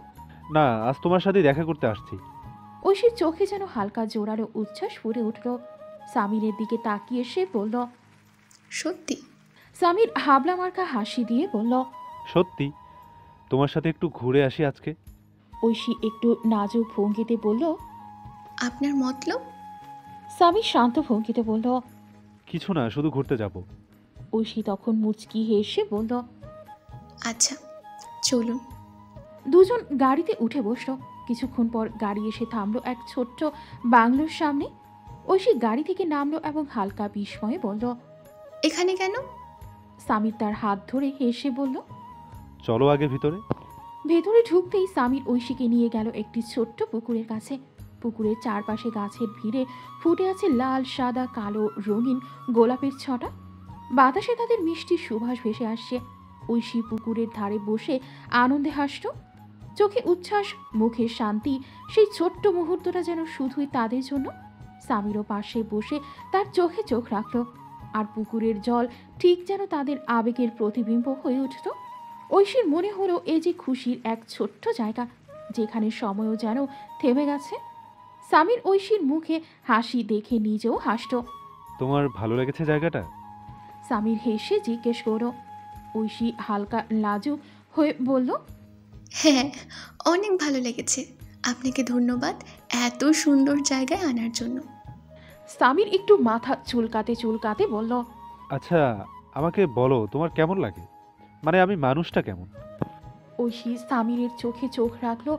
না, আজ তোমার সাথে দেখা করতে আসছি। ঐশীর চোখে যেন হালকা জোরালো উচ্ছ্বাস ফুটে উঠল। সামিরের দিকে তাকিয়ে সে বলল, সত্যি? সামির হাবলা মার্কা হাসি দিয়ে বলল, সত্যি। তোমার সাথে একটু ঘুরে আসি আজকে। ঐশী একটু নাজুক ভঙ্গিতে বলল, আপনার মতলব? সামির শান্ত ভঙ্গিতে বলল, কিছু না, শুধু ঘুরতে যাব। ঐশী তখন মুচকি হেসে বলল, আচ্ছা চলুন। দুজন গাড়িতে উঠে বসল। কিছুক্ষণ পর গাড়ি এসে থামলো এক ছোট্ট বাংলোর সামনে। ঐশী গাড়ি থেকে নামলো এবং হালকা বিস্ময়ে বলল, এখানে কেন? সামির তার হাত ধরে হেসে বলল, চলো আগে ভিতরে। ভেতরে ঢুকতেই সামির ঐশীকে নিয়ে গেল একটি ছোট্ট পুকুরের কাছে। পুকুরের চারপাশে গাছের ভিড়ে ফুটে আছে লাল, সাদা, কালো, রঙিন গোলাপের ছটা। বাতাসে তাদের মিষ্টি সুবাস ভেসে আসছে। ঐশী পুকুরের ধারে বসে আনন্দে হাসল, চোখে উচ্ছ্বাস, মুখে শান্তি। সেই ছোট্ট মুহূর্তটা যেন শুধুই তাদের জন্য। সামিরও পাশে বসে তার চোখে চোখ রাখল, আর পুকুরের জল ঠিক যেন তাদের আবেগের প্রতিবিম্ব হয়ে উঠল। ঐশীর মনে হলো এ যে খুশির এক ছোট্ট জায়গা, যেখানে সময়ও যেন থেমে গেছে। সামির ঐশীর মুখে হাসি দেখে নিজেও হাসল। তোমার ভালো লেগেছে জায়গাটা? সামির হেসে জিজ্ঞেস করল। ঐশী হালকা লাজুক হয়ে বলল, হ্যাঁ অনেক ভালো লেগেছে। আপনাকে ধন্যবাদ এত সুন্দর জায়গায় আনার জন্য। সামির একটু মাথা চুলকাতে চুলকাতে বলল, আচ্ছা আমাকে বলো, তোমার কেমন লাগে? মানে আমি মানুষটা কেমন? ঐশী সামিরের চোখে চোখ রাখলো।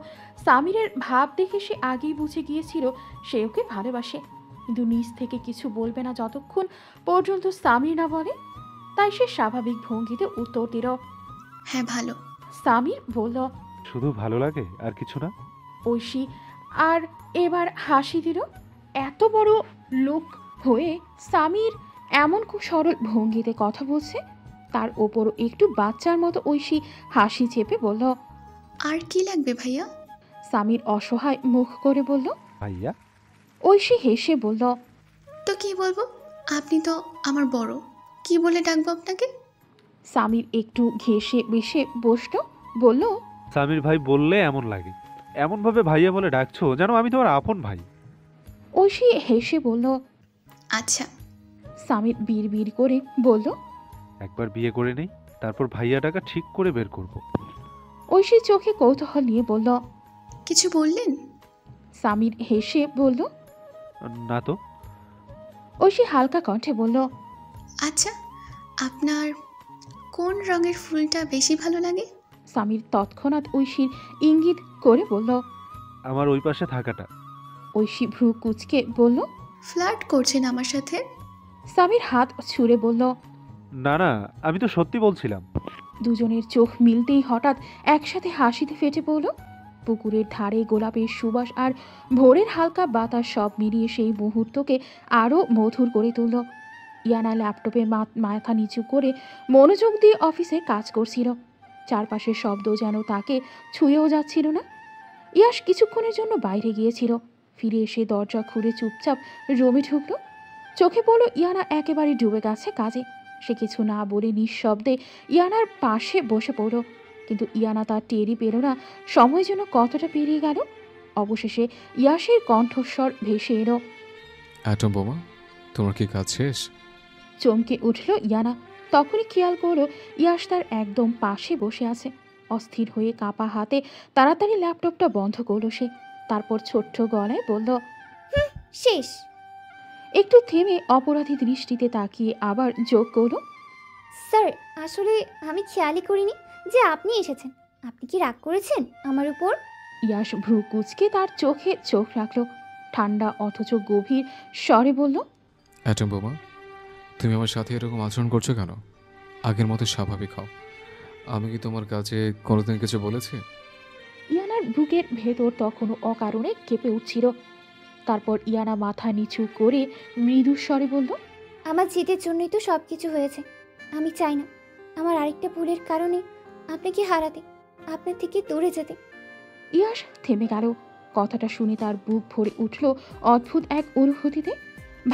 সামিরের ভাব দেখে সে আগেই বুঝে গিয়েছিল সে ওকে ভালোবাসে, কিন্তু নিজ থেকে কিছু বলবে না যতক্ষণ পর্যন্ত সামির না বলে। তাই সে স্বাভাবিক ভঙ্গিতে উত্তর দিল, হ্যাঁ ভালো। সামির বলল, শুধু ভালো লাগে আর কিছু না? ঐশী আর এবার হাসি দিল। এত বড় লোক হয়ে সামির এমন খুব সরল ভঙ্গিতে কথা বলছে, তার ওপরও একটু বাচ্চার মতো ঐশী হাসি চেপে বলল, আর কি লাগবে ভাইয়া? সামির অসহায় মুখ করে বলল, ভাইয়া। ঐশী হেসে বলল, তো কি বলবো, আপনি তো আমার বড়, কি বলে ডাকবো আপনাকে? সামির একটু ঘেঁষে বেশে বসল, বলল, সামির ভাই বললে এমন লাগে, এমনভাবে ভাইয়া বলে ডাকছো যেন আমি তোমার আপন ভাই। ঐশী হেসে বলল, আচ্ছা। সামির বিড় করে বলল, একবার বিয়ে করে নেই, তারপর ভাইয়া ডাকা ঠিক করে বের করব। ঐশী চোখে কৌতূহল নিয়ে বলল, কিছু বললেন? সামির হেসে বলল, না তো। ঐশী হালকা কণ্ঠে বলল, আচ্ছা, আপনার কোন রঙের ফুলটা বেশি ভালো লাগে? সামির তৎক্ষণাৎ ঐশীর ইঙ্গিত করে বলল। আমার ওই পাশে থাকাটা। ঐশী ভ্রু কুচকে বলল। ফ্লার্ট করছেন আমার সাথে? সামির হাত ছুঁড়ে বলল। না না, আমি তো সত্যি বলছিলাম। দুজনের চোখ মিলতেই হঠাৎ একসাথে হাসিতে ফেটে পড়ল। পুকুরের ধারে গোলাপের সুবাস আর ভোরের হালকা বাতাস সব মিলিয়ে সেই মুহূর্তকে আরও মধুর করে তুলল। ইয়ানা ল্যাপটপে মাথা নিচু করে মনোযোগ দিয়ে অফিসে কাজ করছিল। চারপাশের শব্দ যেন তাকে ছুঁয়েও যাচ্ছিল না। ইয়াশ কিছুক্ষণের জন্য বাইরে গিয়েছিল, ফিরে এসে দরজা খুলে চুপচাপ রুমে ঢুকল। চোখে পড়ল ইয়ানা একেবারে ডুবে গেছে কাজে। সে কিছু না বলে নিঃশব্দে ইয়ানার পাশে বসে পড়ল, কিন্তু ইয়ানা তার টেরই পেল না সময় যেন কতটা পেরিয়ে গেল। অবশেষে ইয়াশের কণ্ঠস্বর ভেসে এলো। অ্যাটম বোমা, তোমার কি কাজ শেষ? চমকে উঠল ইয়ানা। তখনই খেয়াল করলো ইয়াশ তার একদম পাশে বসে আছে। অস্থির হয়ে কাঁপা হাতে তাড়াতাড়ি ল্যাপটপটা বন্ধ করলো সে। তারপর ছোট্ট গলায় বলল, শেষ। একটু থেমে অপরাধী দৃষ্টিতে তাকিয়ে আবার যোগ করলো, স্যার, আসলে আমি খেয়ালই করিনি যে আপনি এসেছেন। আপনি কি রাগ করেছেন আমার উপর? ইয়াশ ভ্রু কুচকে তার চোখে চোখ রাখলো। ঠান্ডা অথচ গভীর স্বরে বলল, অ্যাটম বোমা, তুমি আমার সাথে এরকম আচরণ করছো কেন? আগের মতো স্বাভাবিক হও। আমি কি তোমার কাছে কোনোদিন কিছু বলেছি? ইয়ানার বুকের ভেতর তখনও অকারণে কেঁপে উঠছিল। তারপর ইয়ানা মাথা নিচু করে মৃদু স্বরে বলল, আমার জেদের জন্যই তো সব কিছু হয়েছে। আমি চাই না আমার আরেকটা ভুলের কারণে আপনাকে হারাতে, আপনার থেকে দূরে যেতে। ইয়াশ থেমে গেল। কথাটা শুনে তার বুক ভরে উঠল অদ্ভুত এক অনুভূতিতে।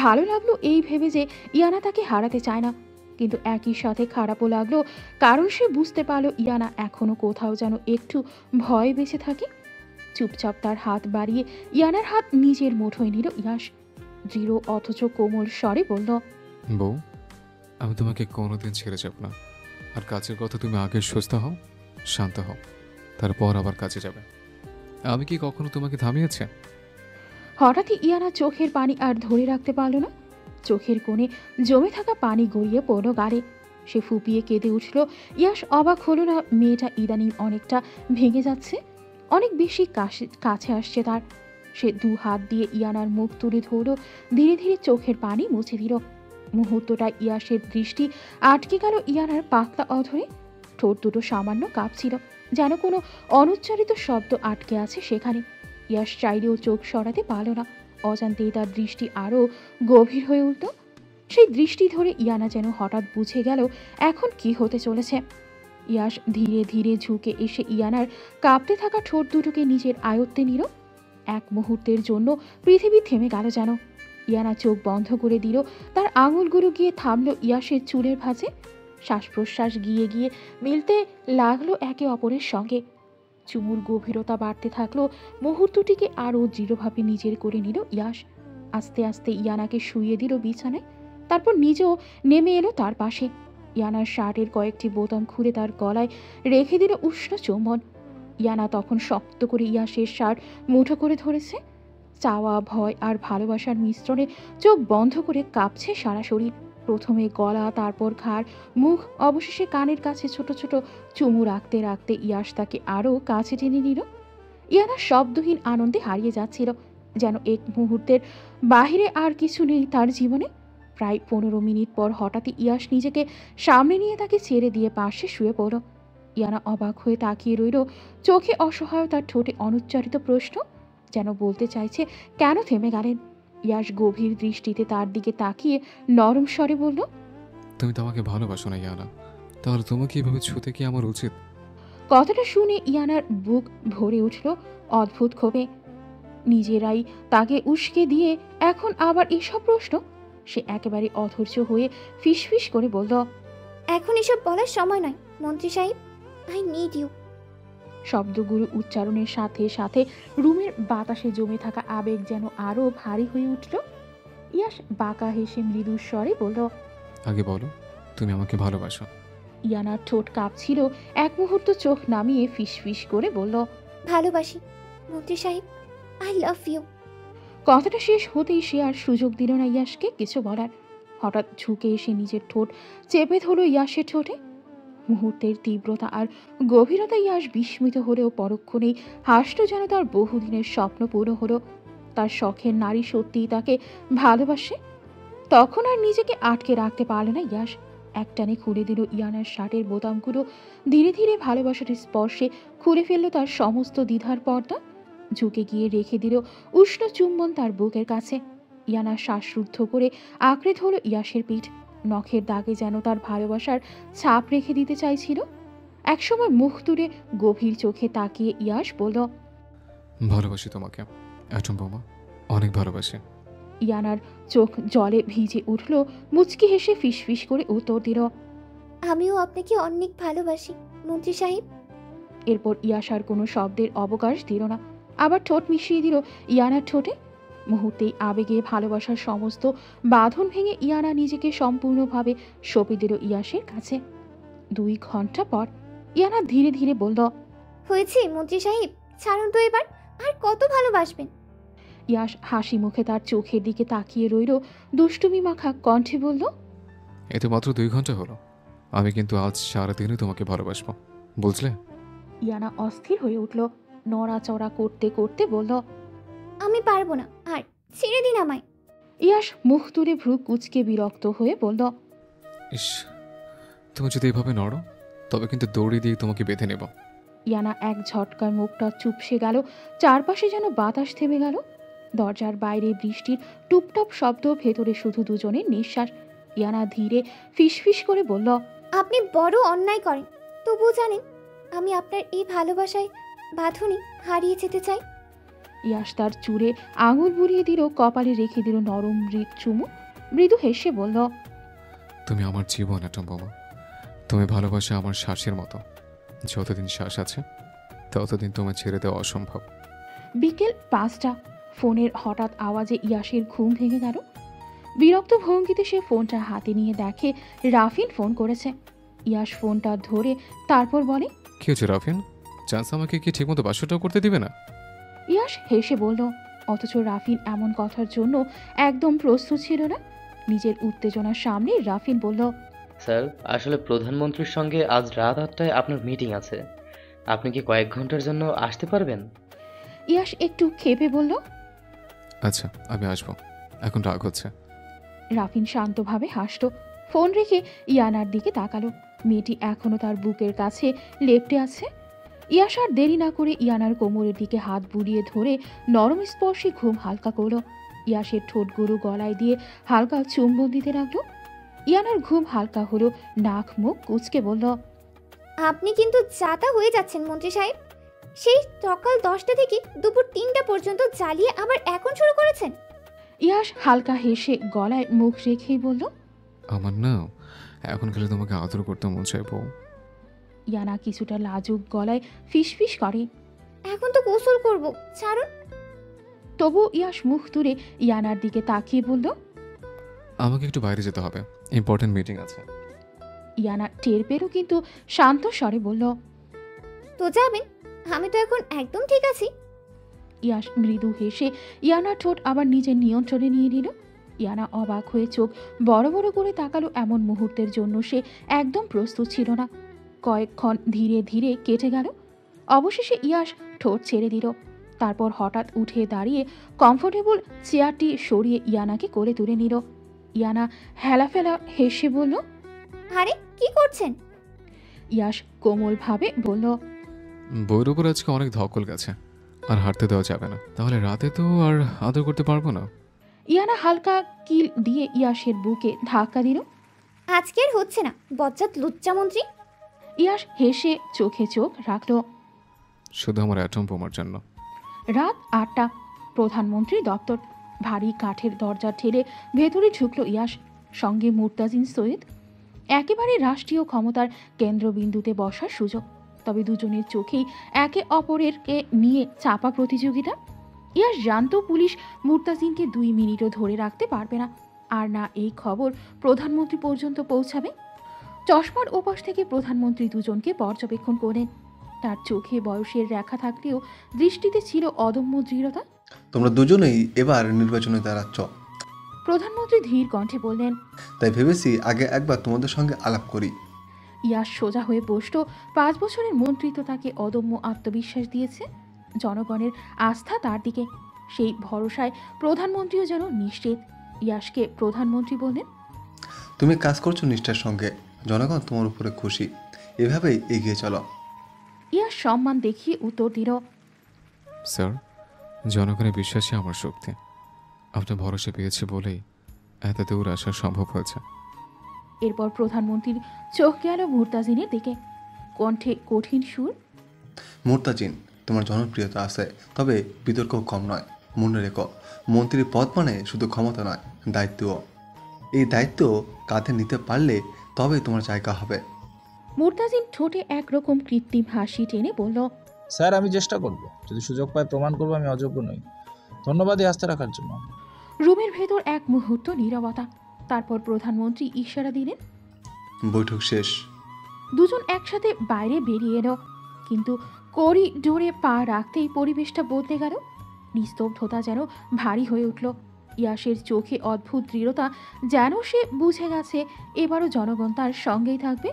ভালো লাগলো এই ভেবে যে ইয়ানা তাকে হারাতে চায় না, কিন্তু একই সাথে খারাপও লাগলো, কারণ সে বুঝতে পারল ইয়ানা এখনো কোথাও যেন একটু ভয় বেঁচে থাকে। চুপচাপ তার হাত বাড়িয়ে ইয়ানার হাত নিজের মুঠোয় নিল ইয়াশ। দৃঢ় অথচ কোমল স্বরে বলল, বউ, আমি তোমাকে কোনোদিন ছেড়ে যাব না। আর কাজের কথা তুমি আগে সুস্থ হও, শান্ত হও, তারপর আবার কাজে যাবে। আমি কি কখনো তোমাকে থামিয়েছি? হঠাৎই ইয়ানা চোখের পানি আর ধরে রাখতে পারল না। চোখের কোণে জমে থাকা পানি গড়িয়ে পড়ল গালে। সে ফুপিয়ে কেঁদে উঠল। ইয়াশ অবাক হলো না মেয়েটা ইদানিং অনেকটা ভেঙে যাচ্ছে, অনেক বেশি কাছে আসছে তার। সে দু হাত দিয়ে ইয়ানার মুখ তুলে ধরল, ধীরে ধীরে চোখের পানি মুছে দিল। মুহূর্তটা ইয়াশের দৃষ্টি আটকে গেল ইয়ানার পাতলা অধরে। ঠোঁট দুটো সামান্য কাঁপছিল, যেন কোনো অনুচ্চারিত শব্দ আটকে আছে সেখানে। ইয়াশ চাইলেও চোখ সরাতে পারল না। অজান্তেই তার দৃষ্টি আরও গভীর হয়ে উঠল। সেই দৃষ্টি ধরে ইয়ানা যেন হঠাৎ বুঝে গেল এখন কি হতে চলেছে। ইয়াশ ধীরে ধীরে ঝুঁকে এসে ইয়ানার কাঁপতে থাকা ঠোঁট দুটোকে নিজের আয়ত্তে নিল। এক মুহূর্তের জন্য পৃথিবী থেমে গেল যেন। ইয়ানা চোখ বন্ধ করে দিল। তার আঙুলগুলো গিয়ে থামল ইয়াশের চুলের ভাঁজে। শ্বাস প্রশ্বাস গিয়ে গিয়ে মিলতে লাগলো একে অপরের সঙ্গে। চুমুর গভীরতা বাড়তে থাকলো। মুহূর্তটিকে আরও দৃঢ়ভাবে নিজের করে নিল ইয়াশ। আস্তে আস্তে ইয়ানাকে শুইয়ে দিল বিছানায়। তারপর নিজেও নেমে এলো তার পাশে। ইয়ানার শার্টের কয়েকটি বোতাম খুলে তার গলায় রেখে দিল উষ্ণ চুম্বন। ইয়ানা তখন শক্ত করে ইয়াশের শার্ট মুঠো করে ধরেছে। চাওয়া, ভয় আর ভালোবাসার মিশ্রণে চোখ বন্ধ করে কাঁপছে সারা শরীর। প্রথমে গলা, তারপর ঘাড়, মুখ, অবশেষে কানের কাছে ছোট ছোট চুমু রাখতে রাখতে ইয়াশ তাকে আরও কাছে টেনে নিল। ইয়ানা শব্দহীন আনন্দে হারিয়ে যাচ্ছিল, যেন এক মুহূর্তের বাহিরে আর কিছু নেই তার জীবনে। প্রায় 15 মিনিট পর হঠাৎই ইয়াশ নিজেকে সামনে নিয়ে তাকে ছেড়ে দিয়ে পাশে শুয়ে পড়ল। ইয়ানা অবাক হয়ে তাকিয়ে রইল, চোখে অসহায়তার, ঠোঁটে অনুচ্চারিত প্রশ্ন, যেন বলতে চাইছে কেন থেমে গেলেন। ইয়াশ গভীর দৃষ্টিতে তার দিকে তাকিয়ে নরম স্বরে বলল, তুমি তো আমাকে ভালোবাসো না ইয়ানা, তাহলে তোমাকে এভাবে ছুতে কি আমার উচিত? কথাটা শুনে ইয়ানার বুক ভরে উঠল অদ্ভুত ক্ষোভে। নিজেরাই তাকে উস্কে দিয়ে এখন আবার এসব প্রশ্ন। সে একেবারে অধৈর্য হয়ে ফিসফিস করে বলল, এখন এসব বলার সময় নয় মন্ত্রী সাহেব। I need you. শব্দগুলো উচ্চারণের সাথে সাথে রুমের বাতাসে জমে থাকা আবেগ যেন আরো ভারী হয়ে উঠল। ইয়াশ বাঁকা হেসে মৃদু স্বরে বলল, আগে বলো, তুমি আমাকে ভালোবাসো? ইয়ানার ঠোঁট কাঁপছিল। এক মুহূর্ত চোখ নামিয়ে ফিসফিস করে বলল, ভালোবাসি মন্ত্রী সাহেব। I love you. কথাটা শেষ হতেই সে আর সুযোগ দিল না ইয়াশকে কিছু বলার। হঠাৎ ঝুঁকে এসে নিজের ঠোঁট চেপে ধরল ইয়াসের ঠোঁটে। মুহূর্তের তীব্রতা আর গভীরতা ইয়াস বিস্মিত হলেও পরক্ষণেই হাসল, যেন তার বহুদিনের স্বপ্ন পুরো হলো। তার শখের নারী সত্যিই তাকে ভালোবাসে। তখন আর নিজেকে আটকে রাখতে পারল না ইয়াস। একটানে খুলে দিল ইয়ানার শার্টের বোতামগুলো। ধীরে ধীরে ভালোবাসার স্পর্শে খুলে ফেলল তার সমস্ত দ্বিধার পর্দা। ঝুঁকে গিয়ে রেখে দিল উষ্ণ চুম্বন তার বুকের কাছে। ইয়ানা শ্বাসরুদ্ধ করে আঁকড়ে ধরল ইয়াসের পিঠ। নখের দাগে যেন তার ভালোবাসার ছাপ রেখে দিতে চাইছিল। একসময় মুখ তুলে গভীর চোখে তাকিয়ে ইয়াস বলল, ভালোবাসি তোমাকে অ্যাটম বোমা, অনেক ভালোবাসি। ইয়ানার চোখ জলে ভিজে উঠল। মুচকি হেসে ফিসফিস করে উত্তর দিল, আমিও আপনাকে অনেক ভালোবাসি মন্ত্রী সাহেব। এরপর ইয়াস আর কোনো শব্দের অবকাশ দিল না, আবার ঠোঁট মিশিয়ে দিল ইয়ানার ঠোঁটে। মুহূর্তেই আবেগে ভালোবাসার সমস্ত বাঁধন ভেঙে ইয়ানা নিজেকে সম্পূর্ণভাবে সঁপে দিল ইয়াসের কাছে। 2 ঘন্টা পর ইয়ানা ধীরে ধীরে বলল, হয়েছে মন্ত্রী সাহেব, ছাড়ুন তো এবার, আর কত ভালোবাসবেন। ইয়াস হাসি মুখে তার চোখের দিকে তাকিয়ে রইল। দুষ্টুমি মাখা কণ্ঠে বলল, এতে মাত্র 2 ঘন্টা হলো, আমি কিন্তু আজ সারাদিনই তোমাকে ভালোবাসবো, বুঝলে? ইয়ানা অস্থির হয়ে উঠল। নড়াচড়া করতে করতে বলল, আমি পারবো না, আর ছেড়ে দিন আমায়। ইয়াস মুখ তুলে ভ্রু কুঁচকে বিরক্ত হয়ে বলল, ইস, তুমি যদি এভাবে নড়ো তবে কিন্তু দড়ি দিয়ে তোমাকে বেঁধে নেব। ইয়ানা এক ঝটকায় মুখটা চুপসে গেল। চারপাশে যেন বাতাস থেমে গেল। দরজার বাইরে বৃষ্টির টুপটাপ শব্দ, ভেতরে শুধু দুজনের নিঃশ্বাস। ইয়ানা ধীরে ফিসফিস করে বলল, আপনি বড় অন্যায় করেন, তবুও জানেন আমি আপনার এই ভালোবাসায় বাঁধনই হারিয়ে যেতে চাই। ইয়াস তার চুলে আঙুল বুলিয়ে দিল, কপালে রেখে দিল নরম চুমু। মৃদু হেসে বলল, তুমি আমার জীবন অ্যাটম বোমা, তুমি ভালোবাসা আমার শ্বাসের মতো, যতদিন শ্বাস আছে ততদিন তোমায় ছেড়ে দেওয়া অসম্ভব। বিকেল 5টা। ফোনের হঠাৎ আওয়াজে ইয়াসের ঘুম ভেঙে গেল। বিরক্ত ভঙ্গিতে সে ফোনটা হাতে নিয়ে দেখে রাফিন ফোন করেছে। ইয়াস ফোনটা ধরে তারপর বলে, কি হচ্ছে রাফিন, চান্স আমাকে কি ঠিকমতো বাসটাও করতে দিবে না? ইয়াস হেসে বলল, অথচ রাফিন এমন কথার জন্য একদম প্রস্তুত ছিল না। নিজের উত্তেজনার সামনে রাফিন বলল, স্যার, আসলে প্রধানমন্ত্রীর সঙ্গে আজ রাত 8টায় আপনার মিটিং আছে, আপনি কি কয়েক ঘন্টার জন্য আসতে পারবেন? ইয়াস একটু ক্ষেপে বলল, আচ্ছা আমি আসবো, এখন রাগ হচ্ছে। রাফিন শান্তভাবে হাসল। ফোন রেখে ইয়ানার দিকে তাকালো। মেয়েটি এখনো তার বুকের কাছে লেপ্টে আছে। ইয়াস আর দেরি না করে ইয়ানার কোমরের দিকে হাত বুলিয়ে ধরে নরম স্পর্শে ঘুম হালকা করল। ইয়াসের ঠোঁটগুলো গলায় দিয়ে হালকা চুম্বন দিতে লাগলো। ইয়ানার ঘুম হালকা হলো। নাক মুখ কুঁচকে বলল, আপনি কিন্তু জাতা হয়ে যাচ্ছেন মন্ত্রী সাহেব। সেই সকাল 10টা থেকে দুপুর 3টা পর্যন্ত জ্বালিয়ে আবার এখন শুরু করেছেন। ইয়াস হালকা হেসে গলায় মুখ রেখেই বলল, আমার না এখন খেলে তোমাকে আদর করতে মন চাই বউ। ইয়ানা কিছুটা লাজুক গলায় ফিসফিস করে, এখন তো গোসল করব, ছাড়ুন। তবু ইয়াস মুখ তুলে ইয়ানার দিকে তাকিয়ে বলল, আমাকে একটু বাইরে যেতে হবে, ইম্পর্টেন্ট মিটিং আছে। ইয়ানা টের পেল, কিন্তু শান্ত স্বরে বলল, তো যাবেন, আমি তো এখন একদম ঠিক আছি। ইয়াস মৃদু হেসে ইয়ানার ঠোঁট আবার নিজের নিয়ন্ত্রণে নিয়ে নিল। ইয়ানা অবাক হয়ে চোখ বড় বড় করে তাকালো। এমন মুহূর্তের জন্য সে একদম প্রস্তুত ছিল না। কয়েকক্ষণ ধীরে ধীরে কেটে গেল। অবশেষে ইয়াস ঠোঁট ছেড়ে দিল। তারপর হঠাৎ উঠে দাঁড়িয়ে কমফোর্টেবল চেয়ারটি সরিয়ে ইয়ানাকে কোলে তুলে নিল। ইয়ানা হেলাফেলা হেসে বলল, আরে কি করছেন? ইয়াস কোমলভাবে বলল, বইয়ের উপর আজকে অনেক ধকল গেছে, আর হাঁটতে দেওয়া যাবে না, তাহলে রাতে তো আর আদর করতে পারবো না। ইয়ানা হালকা কিল দিয়ে ইয়াসের বুকে ধাক্কা দিল। আজকের হচ্ছে না, বজ্জাত লুচ্চা মন্ত্রী। ইয়াস হেসে চোখে চোখ রাখল। শুধু আমার অ্যাটম বোমার জন্য। রাত 8টা। প্রধানমন্ত্রীর দপ্তর। ভারী কাঠের দরজা ঠেলে ভেতরে ঢুকল ইয়াস, সঙ্গে মুর্তাজিন সৈয়দ। একেবারে রাষ্ট্রীয় ক্ষমতার কেন্দ্রবিন্দুতে বসার সুযোগ। তবে দুজনের চোখেই একে অপরেরকে নিয়ে চাপা প্রতিযোগিতা। ইয়াস জানত পুলিশ মুর্তাজিনকে 2 মিনিটও ধরে রাখতে পারবে না, আর না এই খবর প্রধানমন্ত্রী পর্যন্ত পৌঁছাবে। চশমার ওপাশ থেকে প্রধানমন্ত্রী দুজনকে পর্যবেক্ষণ করেন। তার চোখে বয়সের রেখা থাকলেও দৃষ্টিতে ছিল অদম্য দৃঢ়তা। তোমরা দুজনেই এবার নির্বাচনে দাঁড়াচ্ছ, প্রধানমন্ত্রী ধীর কণ্ঠে বললেন, তাই ভেবেছি আগে একবার তোমাদের সঙ্গে আলাপ করি। ইয়াস সোজা হয়ে বসল। 5 বছরের মন্ত্রিত্ব তাকে অদম্য আত্মবিশ্বাস দিয়েছে, জনগণের আস্থা তার দিকে। সেই ভরসায় প্রধানমন্ত্রীও যেন নিশ্চিত। ইয়াসকে প্রধানমন্ত্রী বললেন, তুমি কাজ করছো নিষ্ঠার সঙ্গে, জনগণ তোমার উপরে খুশি, এভাবেই এগিয়ে চলো। ইয়াস সম্মান দেখিয়ে উত্তর দিল, স্যার, জনগণের বিশ্বাসই আমার শক্তি। আপনার ভরসা পেয়েছি বলেই এত দূর আসা সম্ভব হয়েছে। এরপর প্রধানমন্ত্রীর চোখ গেল মুরতাজিনের দিকে, কণ্ঠে কঠিন সুর, মুরতাজিন, তোমার জনপ্রিয়তা আছে, তবে বিতর্ক কম নয়। মনে রেখো, মন্ত্রীর পদ মানে শুধু ক্ষমতা নয়, দায়িত্বও। এই দায়িত্ব কাঁধে নিতে পারলে তবে তোমার জায়গা হবে। মুরতাজিন ঠোঁটে একরকম কৃত্রিম হাসি টেনে বলল, স্যার, আমি চেষ্টা করব। যদি সুযোগ পাই প্রমাণ করবো আমি অযোগ্য নই। ধন্যবাদ এই আস্থা রাখার জন্য। রুমের ভেতর এক মুহূর্ত নীরবতা। তারপর প্রধানমন্ত্রী ইশারা দিলেন, বৈঠক শেষ। দুজন একসাথে বাইরে বেরিয়ে এলো, কিন্তু করিডোরে পা রাখতেই পরিবেশটা বদলে গেল। নিস্তব্ধতা যেন ভারী হয়ে উঠল। ইয়াসের চোখে অদ্ভুত দৃঢ়তা, যেন সে বুঝে গেছে এবারও জনগণ তার সঙ্গেই থাকবে।